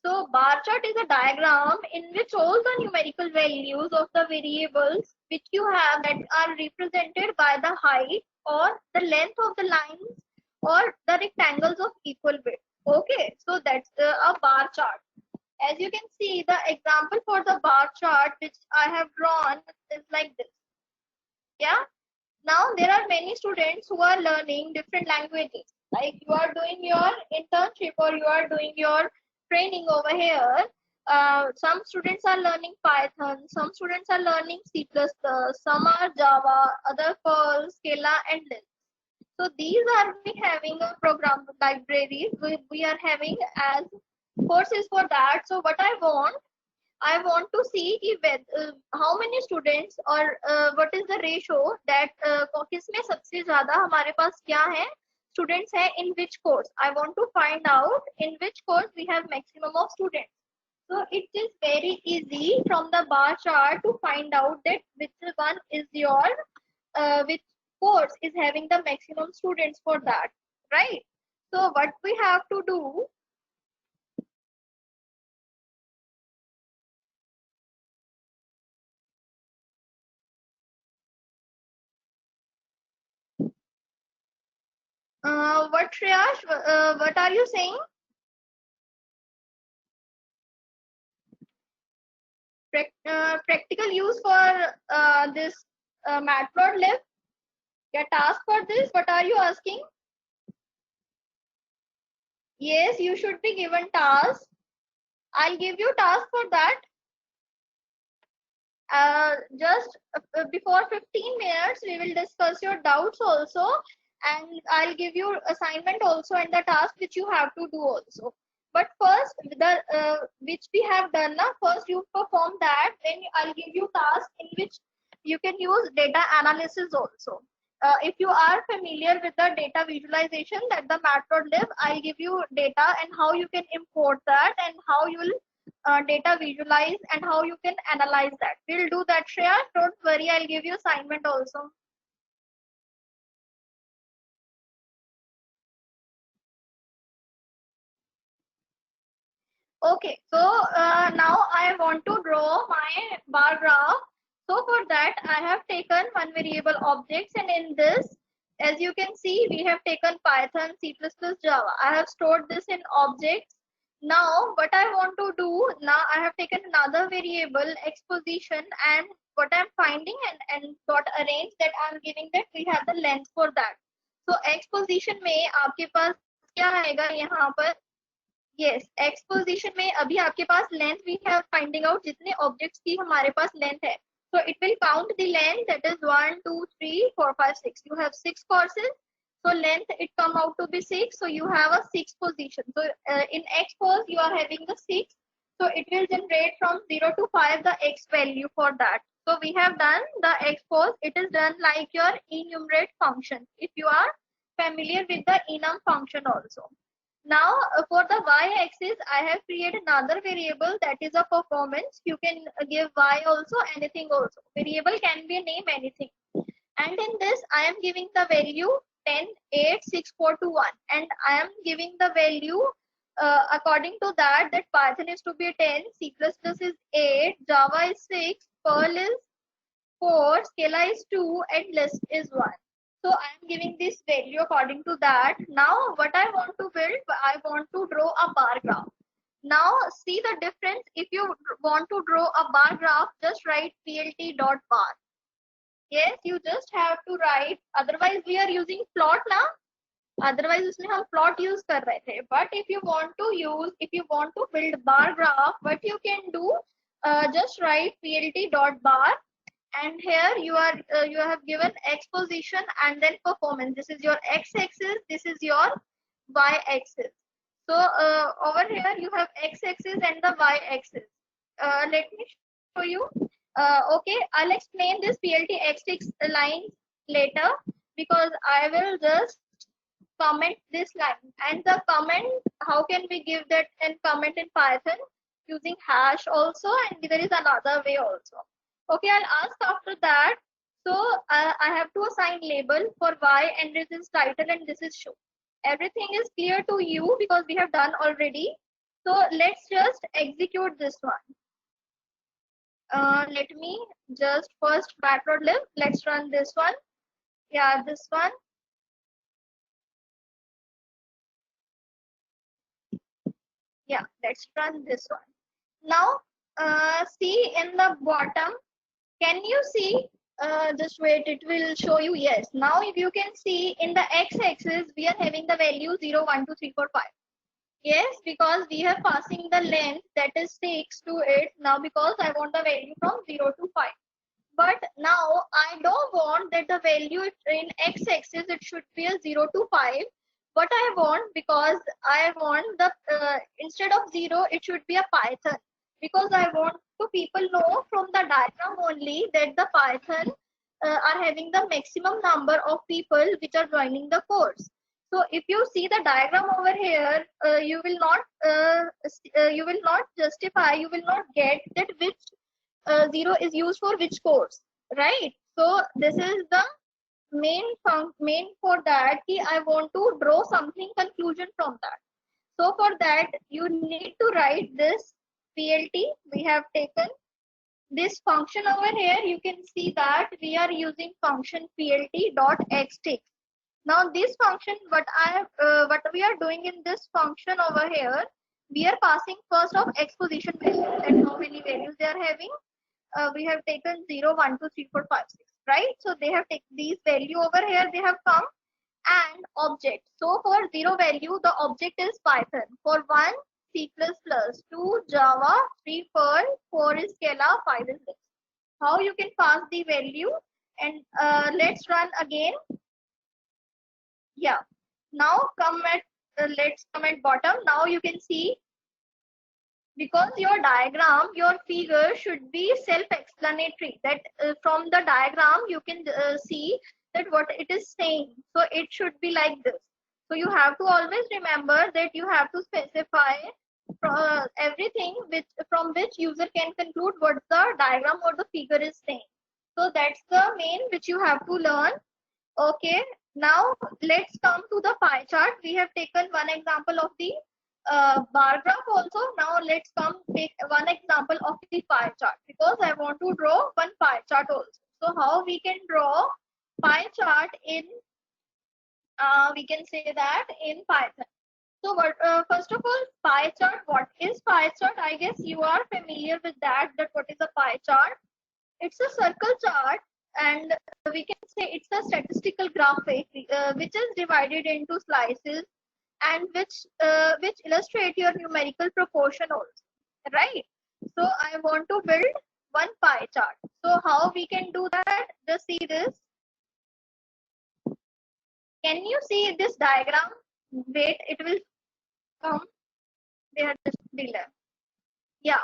So bar chart is a diagram in which all the numerical values of the variables which you have that are represented by the height or the length of the lines or the rectangles of equal width. Okay, so that's a bar chart. As you can see, the example for the bar chart which I have drawn is like this. Yeah. Now there are many students who are learning different languages. Like you are doing your internship or you are doing your training over here. Some students are learning Python, some students are learning C++, some are Java, other Perl, Scala, and Lisp. So these are we having a program libraries. We are having as courses for that. So what I want to see कि how many students or what is the ratio that किसमें सबसे ज़्यादा हमारे पास क्या है students है in which course. I want to find out in which course we have maximum of students. So it is very easy from the bar chart to find out that which one is your which course is having the maximum students for that, right? So what we have to do, what Shreyash, what are you saying? Practical use for this matplotlib, get task for this. What are you asking? Yes, you should be given task. I'll give you task for that. Just before 15 minutes we will discuss your doubts also, and I'll give you assignment also and the task which you have to do also. But first the which we have done now, first you perform that, then I'll give you task in which you can use data analysis also. If you are familiar with the data visualization, that the matplotlib, I'll give you data and how you can import that and how you will data visualize and how you can analyze that. We'll do that, Shreya. Don't worry, I'll give you assignment also. Okay, so now I want to draw my bar graph. So for that, I have taken one variable objects, and in this, as you can see, we have taken Python, C++, Java. I have stored this in objects. Now, what I want to do, now I have taken another variable exposition, and what I'm finding and got arranged that I'm giving that we have the length for that. So exposition में आपके पास क्या आएगा यहाँ पर? Yes, exposition में अभी आपके पास length we have finding out जितने objects की हमारे पास length है. So it will count the length, that is 1, 2, 3, 4, 5, 6. You have 6 courses. So length it come out to be 6. So you have a 6 position. So in expose you are having the 6. So it will generate from 0 to 5 the x value for that. So we have done the expose. It is done like your enumerate function. If you are familiar with the enum function also. Now for the y-axis, I have created another variable that is a performance. You can give y also, anything also. Variable can be a name, anything. And in this, I am giving the value 10, 8, 6, 4, 2, 1. And I am giving the value according to that Python is to be 10, C++ is 8, Java is 6, Perl is 4, Scala is 2, and Lisp is 1. So I am giving this value according to that. Now what I want to build, I want to draw a bar graph. Now see the difference. If you want to draw a bar graph, just write plt.bar. Yes, you just have to write. Otherwise we are using plot now. Otherwise उसमें हम plot use कर रहे थे. But if you want to build bar graph, what you can do, just write plt.bar. And here you have given exposition and then performance. This is your x-axis, this is your y-axis. So over here you have x-axis and the y-axis. Let me show you. Okay, I'll explain this PLT line later, because I will just comment this line. And the comment, how can we give that and comment in Python? Using hash also, and there is another way also. Okay, I'll ask after that. So I have to assign label for y, and this is title and this is show. Everything is clear to you because we have done already. So let's just execute this one. Let me just first matplotlib. Let's run this one. Yeah, this one. Yeah, let's run this one. Now, see in the bottom. Can you see? Just wait, it will show you. Yes. Now, if you can see in the x-axis, we are having the value 0, 1, 2, 3, 4, 5. Yes, because we are passing the length that is 6 to it now because I want the value from 0 to 5. But now I don't want that the value in x-axis it should be a 0 to 5. What I want, because I want the instead of 0 it should be a Python, because I want to people know from the diagram only that the Python are having the maximum number of people which are joining the course. So if you see the diagram over here, you will not justify, you will not get that which 0 is used for which course, right? So this is the main for that ki I want to draw something conclusion from that. So for that you need to write this PLT. We have taken this function over here. You can see that we are using function PLT dot xtick. Now this function, what we are doing in this function over here, we are passing first of x position value and how many values they are having. We have taken 0, 1, 2, 3, 4, 5, 6, right? So they have taken these value over here, they have come, and object. So for 0 value, the object is Python. For 1, C++, 2, Java, 3, Perl, 4 is Scala, 5 is this. How you can pass the value, and let's run again. Yeah. Now come at let's come at bottom. Now you can see, because your diagram, your figure should be self-explanatory, that from the diagram you can see that what it is saying. So it should be like this. So you have to always remember that you have to specify everything which from which user can conclude what the diagram or the figure is saying. So that's the main which you have to learn. Okay, now let's come to the pie chart. We have taken one example of the bar graph also. Now let's come take one example of the pie chart, because I want to draw one pie chart also. So how we can draw pie chart in, we can say that in Python. So what, first of all, pie chart, what is pie chart? I guess you are familiar with that what is a pie chart. It's a circle chart, and we can say it's a statistical graphic which is divided into slices, and which illustrate your numerical proportion also, right? So I want to build one pie chart. So how we can do that? Just see this. Can you see this diagram? Wait, it will come. They are just delay. Yeah.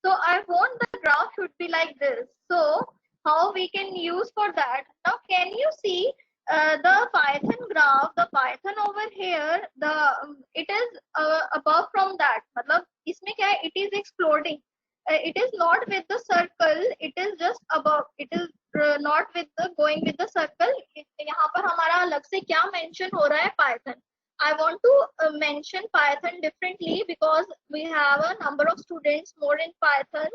So I want the graph should be like this. So how we can use for that? Now can you see the Python graph? The Python over here, it is above from that. मतलब इसमें क्या है? It is exploding. It is not with the circle. It is just above. It is not with the going with the circle. यहाँ पर हमारा अलग से क्या mention हो रहा है? Python. I want to mention Python differently because we have a number of students more in Python,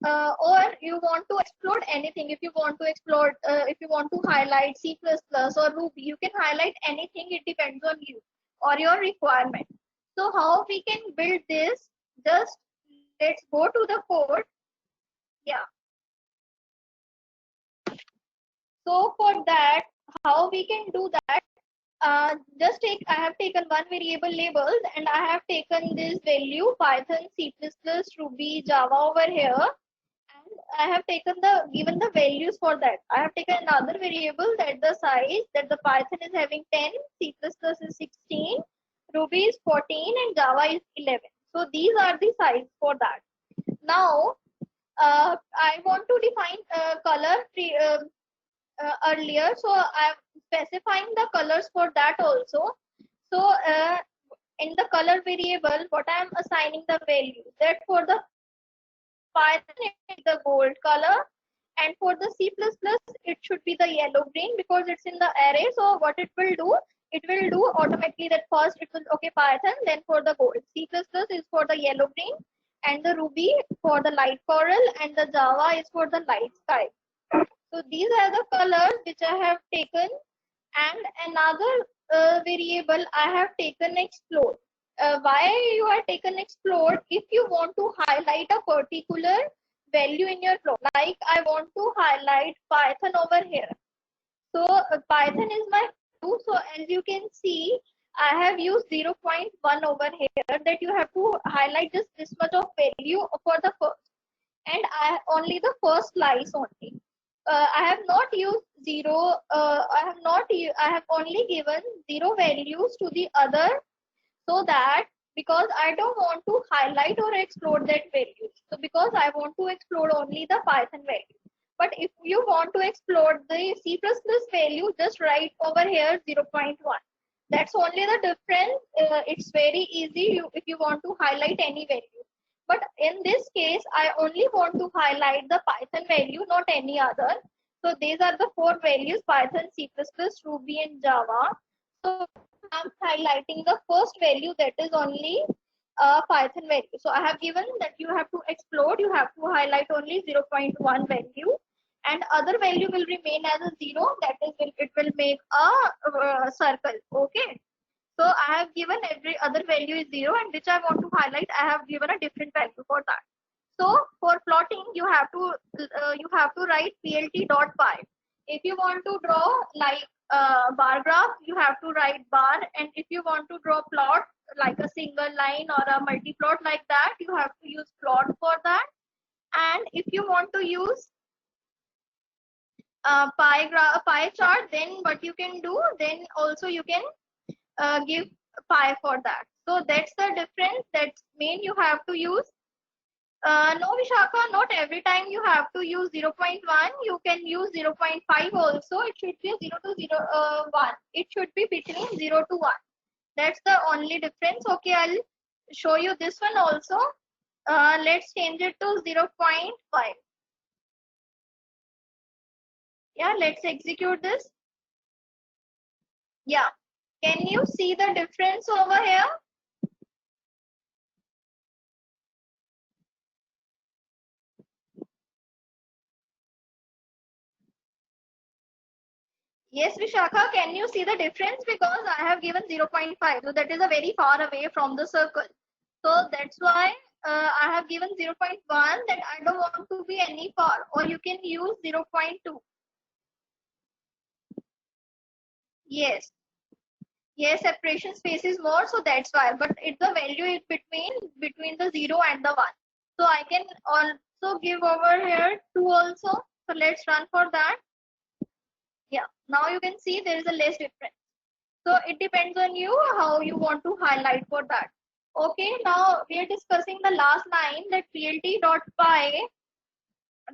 or you want to explore anything. If you want to explore, if you want to highlight C++ or Ruby, you can highlight anything. It depends on you or your requirement. So how we can build this? Just let's go to the code. Yeah. So for that, how we can do that? Just take, I have taken one variable labels, and I have taken this value Python, C++, Ruby, Java over here, and I have taken given the values for that. I have taken another variable that the size that the Python is having 10, C++ is 16, Ruby is 14, and Java is 11. So these are the size for that. Now I want to define color earlier, so I'm specifying the colors for that also. So in the color variable, what I'm assigning the value, that for the Python it's the gold color, and for the C++ it should be the yellow green because it's in the array. So what it will do, it will do automatically that first it will, okay, Python, then for the gold. C++ is for the yellow green, and the Ruby for the light coral, and the Java is for the light sky. So these are the colors which I have taken, and another variable I have taken explode. Why you are taken explode? If you want to highlight a particular value in your flow, like I want to highlight Python over here. So Python is my value. So as you can see, I have used 0.1 over here, that you have to highlight just this much of value for the first, and I only the first slice only. I have not used zero. I have only given zero values to the other, so that because I don't want to highlight or explode that value. So because I want to explode only the Python value. But if you want to explode the C++ value, just write over here 0.1. That's only the difference. It's very easy if you want to highlight any value. But in this case, I only want to highlight the Python value, not any other. So these are the four values: Python, C++, Ruby, and Java. So I'm highlighting the first value, that is only Python value. So I have given that you have to explode, you have to highlight only 0.1 value, and other value will remain as a 0. That is, it will make a circle. Okay. So I have given every other value is 0, and which I want to highlight, I have given a different value for that. So for plotting, you have to write plt.py. If you want to draw like bar graph, you have to write bar, and if you want to draw plot like a single line or a multi-plot like that, you have to use plot for that. And if you want to use pie chart, then what you can do, then also you can give pi for that. So that's the difference. That's mean you have to use no, Vishaka, not every time you have to use 0.1. You can use 0.5 also. It should be 0 to 1. It should be between 0 to 1. That's the only difference. Okay, I'll show you this one also. Let's change it to 0.5. Yeah, let's execute this. Yeah. Can you see the difference over here? Yes, Vishakha, can you see the difference? Because I have given 0.5. So that is a very far away from the circle. So that's why I have given 0.1, that I don't want to be any far. Or you can use 0.2. Yes. Yes, separation space is more, so that's why. But it's the value is between the 0 and the 1. So I can also give over here 2 also. So let's run for that. Yeah, now you can see there is a less difference. So it depends on you how you want to highlight for that. Okay, now we are discussing the last line, that plt.py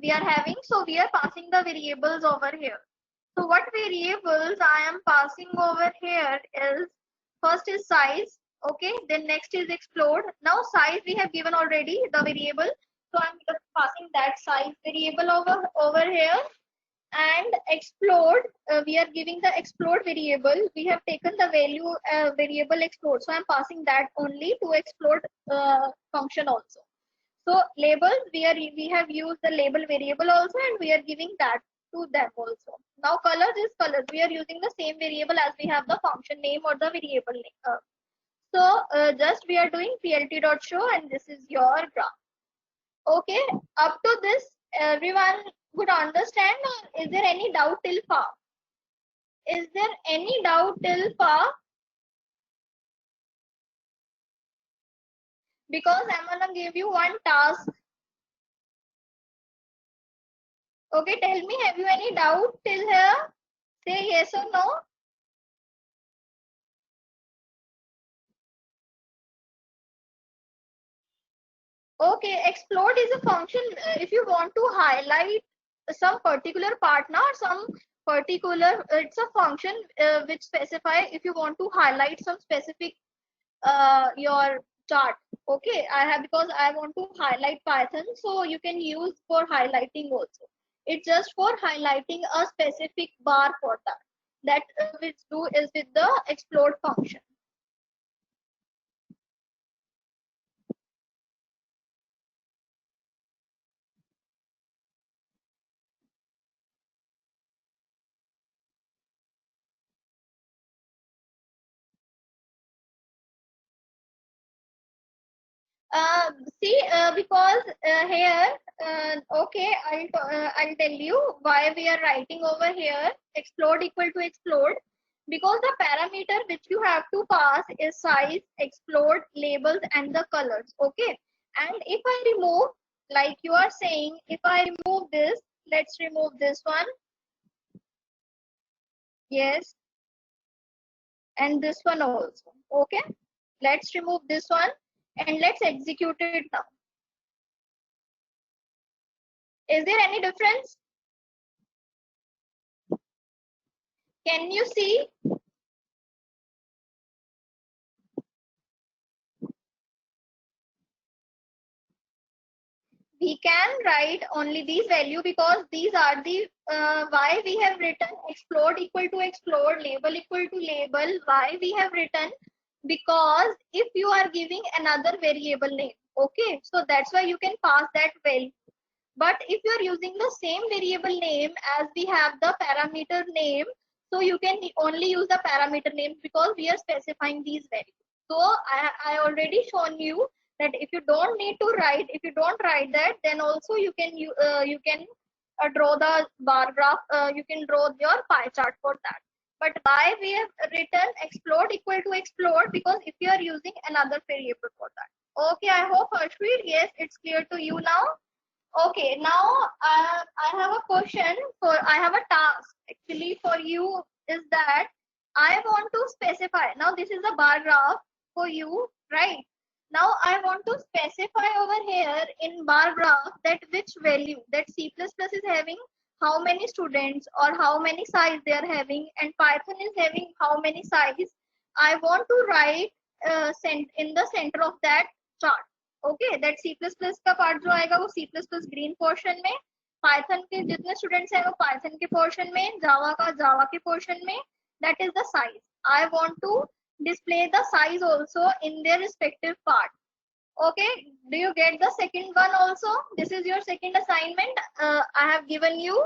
we are having. So we are passing the variables over here. So what variables I am passing over here is, first is size. Okay, then next is explode. Now size we have given already the variable. So I'm just passing that size variable over here. And explode, we are giving the explode variable. We have taken the value variable explode, so I'm passing that only to explode function also. So labels, we have used the label variable also, and we are giving that to them also. Now colors is colors, we are using the same variable as we have the function name or the variable name. So just we are doing plt.show, and this is your graph. Okay, up to this everyone would understand, or is there any doubt till far? Is there any doubt till far? Because I'm gonna give you one task. Okay, tell me, have you any doubt till here? Say yes or no. Okay, explode is a function if you want to highlight some particular part, now some particular, it's a function which specify if you want to highlight some specific your chart. Okay, I have, because I want to highlight Python, so you can use for highlighting also. It's just for highlighting a specific bar for that. that which do is with the explode function. See, because here, okay, I'll tell you why we are writing over here explode equal to explode, because the parameter which you have to pass is size, explode, labels, and the colors. Okay, and if I remove, like you are saying, if I remove this, let's remove this one. Yes, and this one also. Okay, let's remove this one and let's execute it now. Is there any difference? Can you see? We can write only these value because these are the why we have written explode equal to explode, label equal to label. Why we have written, because if you are giving another variable name, okay, so that's why you can pass that value. But if you are using the same variable name as we have the parameter name, so you can only use the parameter name because we are specifying these values. So I already shown you that if you don't need to write, if you don't write that, then also you can draw the bar graph. You can draw your pie chart for that. But why we have written explode equal to explode, because if you are using another variable for that. Okay, I hope Harshveer, yes, it's clear to you now. Okay, now I have a question I have a task actually for you, is that I want to specify, now this is a bar graph for you, right? Now I want to specify over here in bar graph that which value that C++ is having, how many students or how many size they are having, and Python is having how many size. I want to write in the center of that chart. Okay that C plus plus का part जो आएगा वो C plus plus green portion में, Python के जितने students हैं वो Python के पोर्शन में, जावा का जावा के पोर्शन में. That is the size. I want to display the size also in their respective part. Okay, do you get the second one also? This is your second assignment. I have given you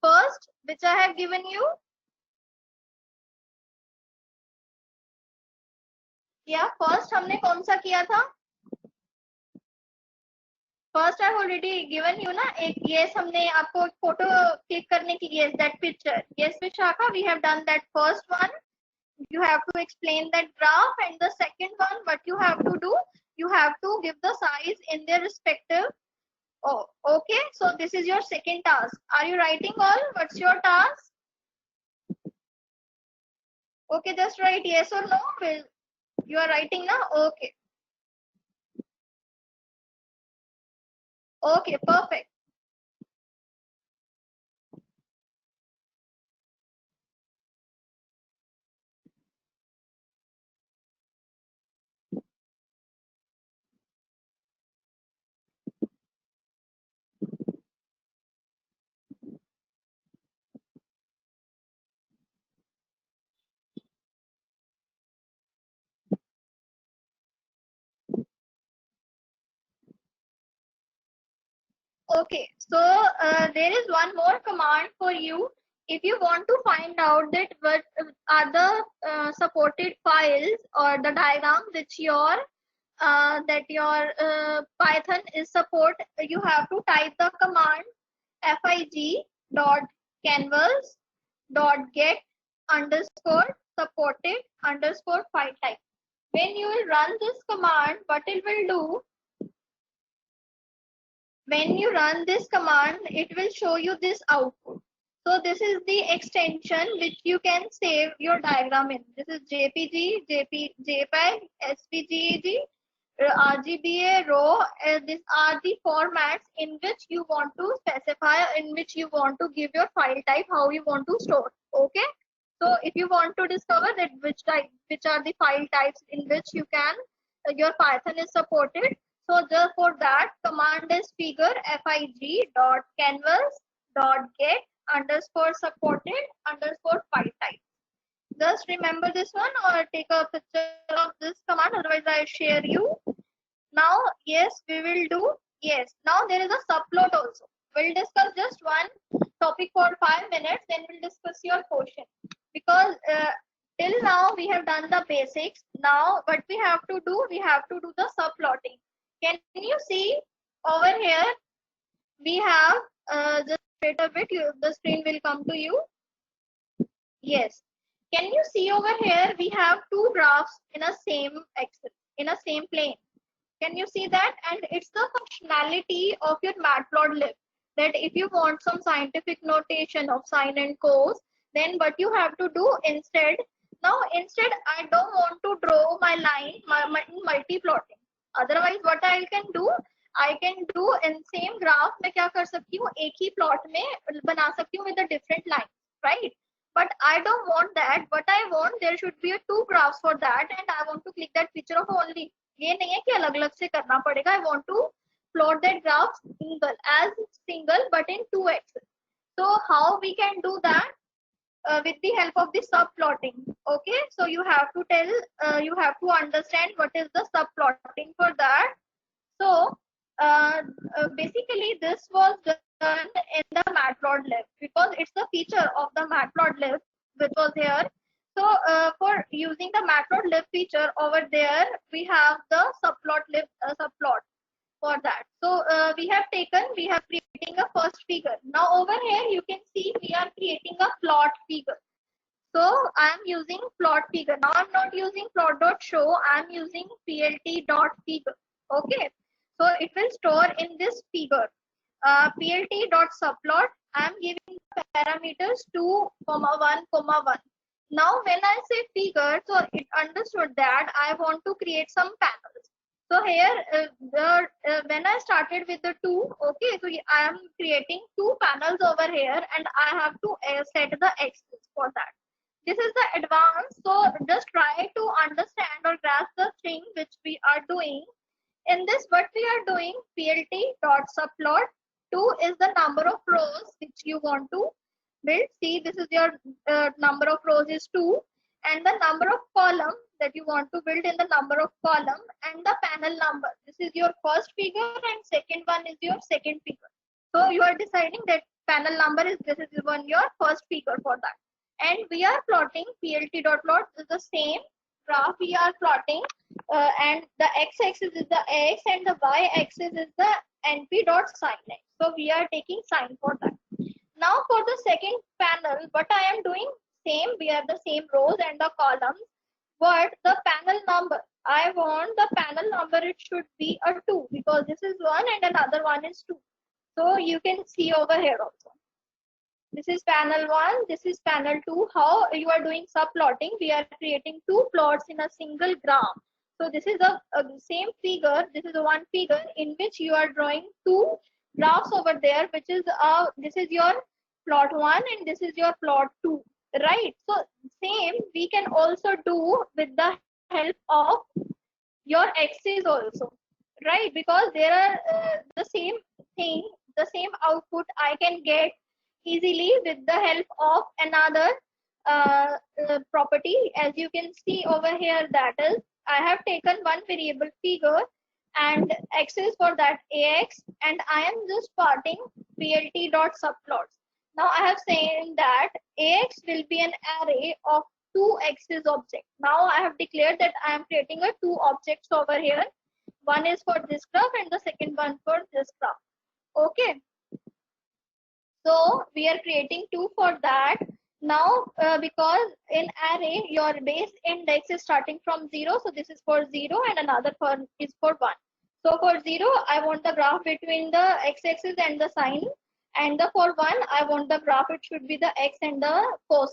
first, which I have given you. Yeah, first हमने कौन सा किया था? First I already given you ना, एक yes हमने आपको photo click करने की, yes that picture, yes Vishakha, we have done that first one. You have to explain that graph, and the second one what you have to do, you have to give the size in their respective. Oh, okay, so this is your second task. Are you writing all? What's your task? Okay, just write yes or no. You are writing now. Okay, okay, perfect. Okay, so there is one more command for you. If you want to find out that what are the supported files or the diagram which your Python is support, you have to type the command fig dot canvas dot get underscore supported underscore file type. When you will run this command, what it will do, when you run this command, it will show you this output. So this is the extension which you can save your diagram in. This is JPG, JPEG, SVG, RGBA, RAW. These are the formats in which you want to specify, in which you want to give your file type, how you want to store. Okay. So if you want to discover that which are the file types in which you can, your Python is supported. So just for that, command is figure fig dot canvas dot get underscore supported underscore file type. Just remember this one or take a picture of this command, otherwise I'll share you. Now, yes, we will do. Yes, now there is a subplot also. We'll discuss just one topic for 5 minutes, then we'll discuss your question. Because till now we have done the basics. Now, what we have to do, we have to do the subplotting. Can you see over here? We have just wait a bit. The screen will come to you. Yes. Can you see over here? We have two graphs in a same axis, in a same plane. Can you see that? And it's the functionality of your matplotlib that if you want some scientific notation of sine and cos, then what you have to do instead. Now, instead, I don't want to draw my line multi-plotting. Otherwise, what I can do in same graph. मैं क्या कर सकती हूँ? एक ही plot में बना सकती हूँ with a different line, right? But I don't want that. What I want, there should be a two graphs for that, and I want to click that picture of only. ये नहीं है कि अलग अलग से करना पड़ेगा. I want to plot that graph single but in two axes. So how we can do that? With the help of the subplotting. Okay, so you have to understand what is the subplotting for that. So basically this was done in the matplotlib because it's the feature of the matplotlib which was here. So for using the matplotlib feature over there, we have the subplot for that. So we have creating a first figure. Now over here you can see we are creating a plot figure. So I am using plot figure. Now I'm not using plot.show. I'm using plt.figure. Okay. So it will store in this figure. Plt.subplot. I'm giving parameters 2, 1, 1. Now when I say figure, so it understood that I want to create some panels. So here when I started with the 2, okay, so I am creating 2 panels over here and I have to set the axis for that. This is the advanced, so just try to understand or grasp the thing which we are doing. In this, what we are doing, plt.subplot 2 is the number of rows which you want to build. See, this is your number of rows is 2, and the number of column that you want to build in the number of column and the panel number. This is your first figure and second one is your second figure. So you are deciding that panel number is this is your first figure for that. And we are plotting plt.plot is the same graph we are plotting and the x-axis is the x and the y-axis is the np.sine. So we are taking sine for that. Now for the second panel, what I am doing, same, we have the same rows and the columns, but the panel number, I want the panel number, it should be a 2 because this is 1 and another one is 2. So you can see over here also. This is panel 1, this is panel 2. How you are doing subplotting? We are creating 2 plots in a single graph. So this is a same figure. This is one figure in which you are drawing 2 graphs over there, which is this is your plot 1 and this is your plot 2, right? So same we can also do with the help of your axes also, right? Because there are the same thing, the same output I can get easily with the help of another property. As you can see over here, that is I have taken one variable figure and axis for that ax, and I am just parting plt.subplots. Now I have saying that ax will be an array of 2 axis objects. Now I have declared that I am creating a 2 objects over here. One is for this graph and the second one for this graph. Okay. So we are creating 2 for that. Now because in array your base index is starting from 0, so this is for 0 and another is for 1. So for 0 I want the graph between the x-axis and the sine, and the for 1 I want the graph, it should be the x and the cos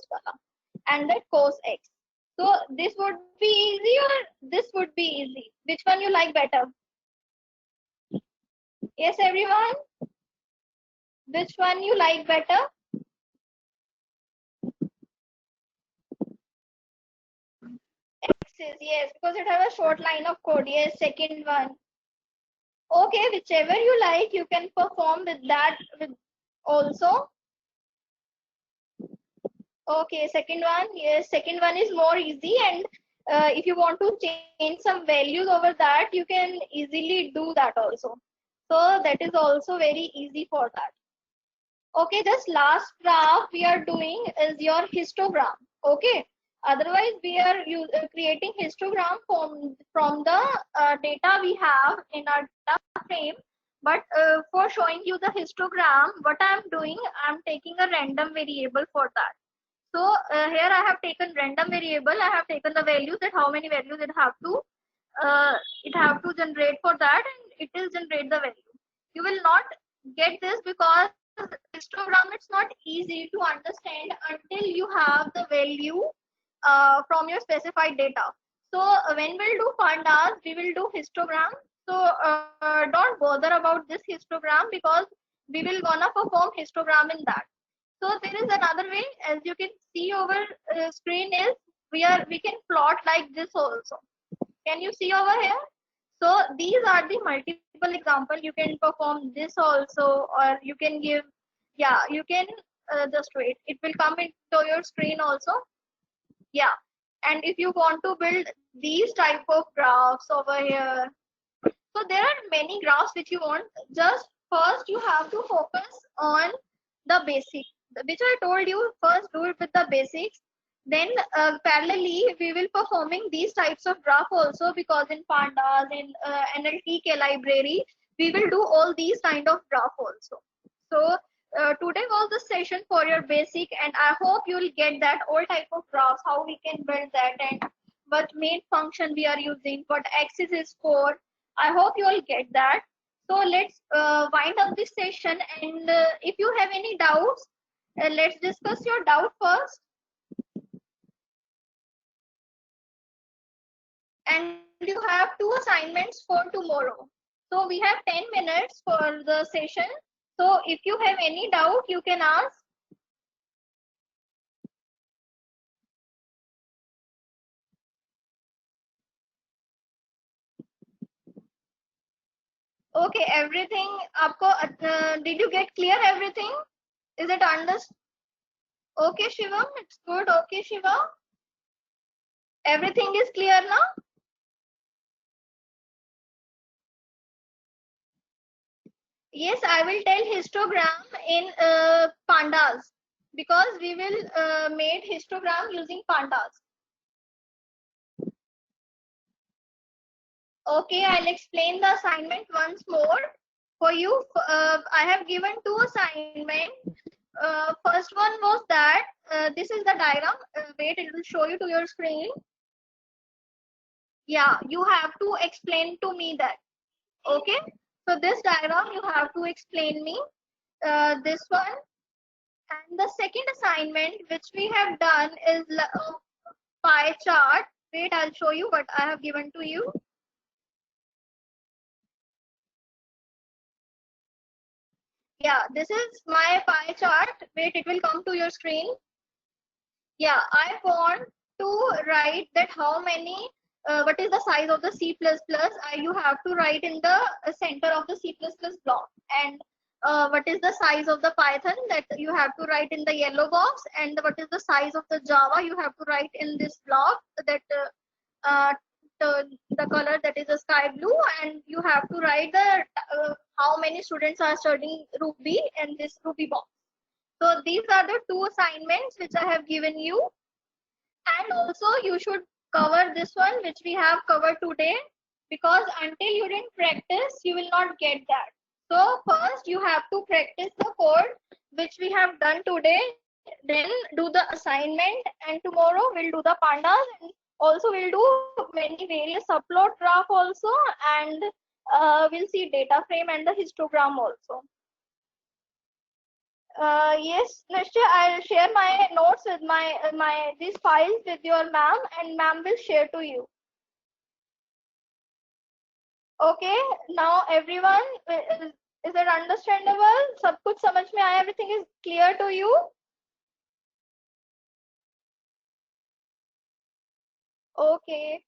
and the cos x. So this would be easy or this would be easy? Which one you like better? Yes everyone? Which one you like better? Axis, yes, because it has a short line of code. Yes, second one. Okay, whichever you like, you can perform with that also. Okay, second one. Yes, second one is more easy, and if you want to change some values over that, you can easily do that also. So that is also very easy for that. Okay, this last graph we are doing is your histogram. Okay, otherwise we are creating histogram from the data we have in our data frame. But for showing you the histogram, what I'm doing, I'm taking a random variable for that. So here I have taken random variable. I have taken the values, that how many values uh, it have to generate for that, and it will generate the value. You will not get this because histogram it's not easy to understand until you have the value from your specified data. So when we'll do pandas, we will do histogram. So don't bother about this histogram because we will gonna perform histogram in that. So there is another way, as you can see over screen, is we can plot like this also. Can you see over here? So these are the multiple example. You can perform this also, or you can give, yeah, you can just wait. It will come into your screen also. Yeah. And if you want to build these type of graphs over here, so there are many graphs which you want. Just first you have to focus on the basic, which I told you. First do it with the basics. Then parallelly we will performing these types of graph also, because in pandas, in NLTK library, we will do all these kind of graph also. So today was the session for your basic, and I hope you will get that all type of graphs, how we can build that, and what main function we are using, what axis is for. I hope you all get that. So let's wind up this session, and if you have any doubts, let's discuss your doubt first. And you have two assignments for tomorrow. So we have 10 minutes for the session. So if you have any doubt, you can ask. Okay, everything. Did you get clear everything? Is it understood? Okay, Shivam, it's good. Okay, Shiva. Everything is clear now? Yes, I will tell histogram in pandas, because we will made histogram using pandas. Okay, I'll explain the assignment once more for you. I have given two assignments. First one was that this is the diagram. Wait, it will show you to your screen. Yeah, you have to explain to me that. Okay, so this diagram you have to explain me. This one. And the second assignment which we have done is pie chart. Wait, I'll show you what I have given to you. Yeah, this is my pie chart. Wait, it will come to your screen. Yeah, I want to write that how many, what is the size of the C++. You have to write in the center of the C++ block. And what is the size of the Python, that you have to write in the yellow box. And what is the size of the Java, you have to write in this block, that uh, the color that is a sky blue. And you have to write the how many students are studying Ruby in this Ruby box. So these are the two assignments which I have given you. And also you should cover this one which we have covered today, because until you didn't practice, you will not get that. So first you have to practice the code which we have done today, then do the assignment, and tomorrow we'll do the pandas, and also we'll do many various upload graph also, and we'll see data frame and the histogram also. Yes, Nishya, I'll share my notes with my these files with your ma'am, and ma'am will share to you. Okay, now everyone, is it understandable? सब कुछ समझ में आया? Everything is clear to you? Okay.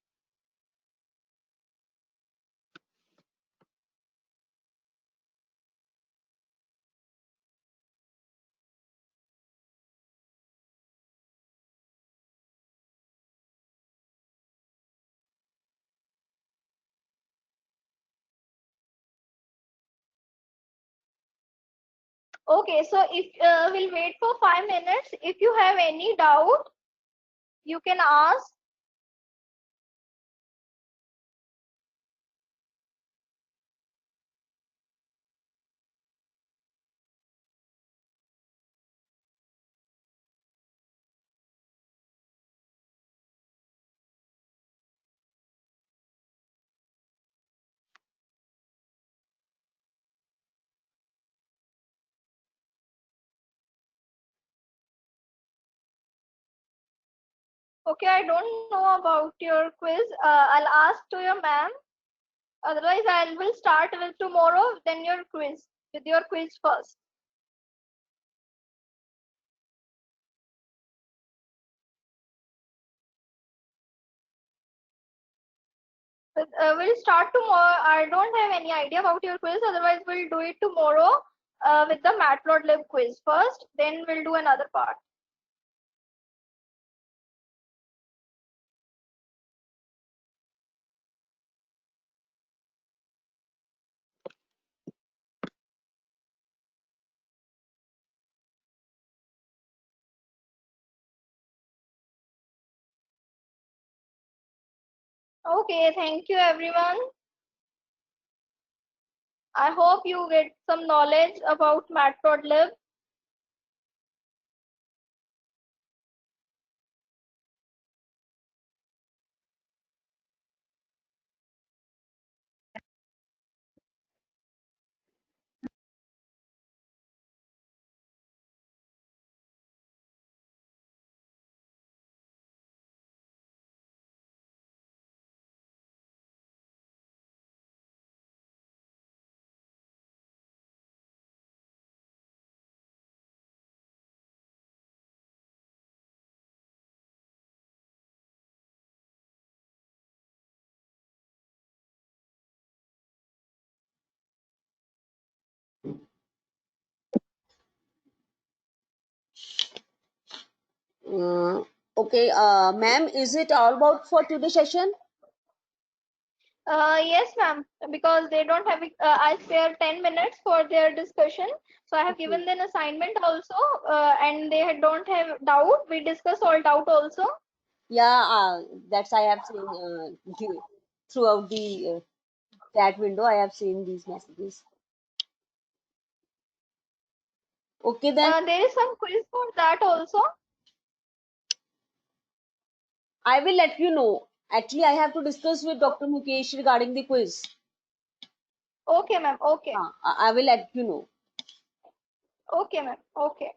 Okay, so if we'll wait for 5 minutes. If you have any doubt, you can ask. Okay, I don't know about your quiz. I'll ask to your ma'am. Otherwise, I will start with tomorrow, then your quiz, with your quiz first. But, we'll start tomorrow. I don't have any idea about your quiz. Otherwise, we'll do it tomorrow with the Matplotlib quiz first. Then we'll do another part. Okay, thank you everyone. I hope you get some knowledge about Matplotlib. Okay, ma'am, is it all about for today's session? Yes, ma'am, because they don't have, I spare 10 minutes for their discussion. So I have Okay. given them assignment also, and they don't have doubt. We discuss all doubt also. Yeah, that's I have seen throughout the chat window. I have seen these messages. Okay, then There is some quiz for that also. I will let you know. Actually, I have to discuss with Dr. Mukesh regarding the quiz. Okay, ma'am. Okay. I will let you know. Okay, ma'am. Okay.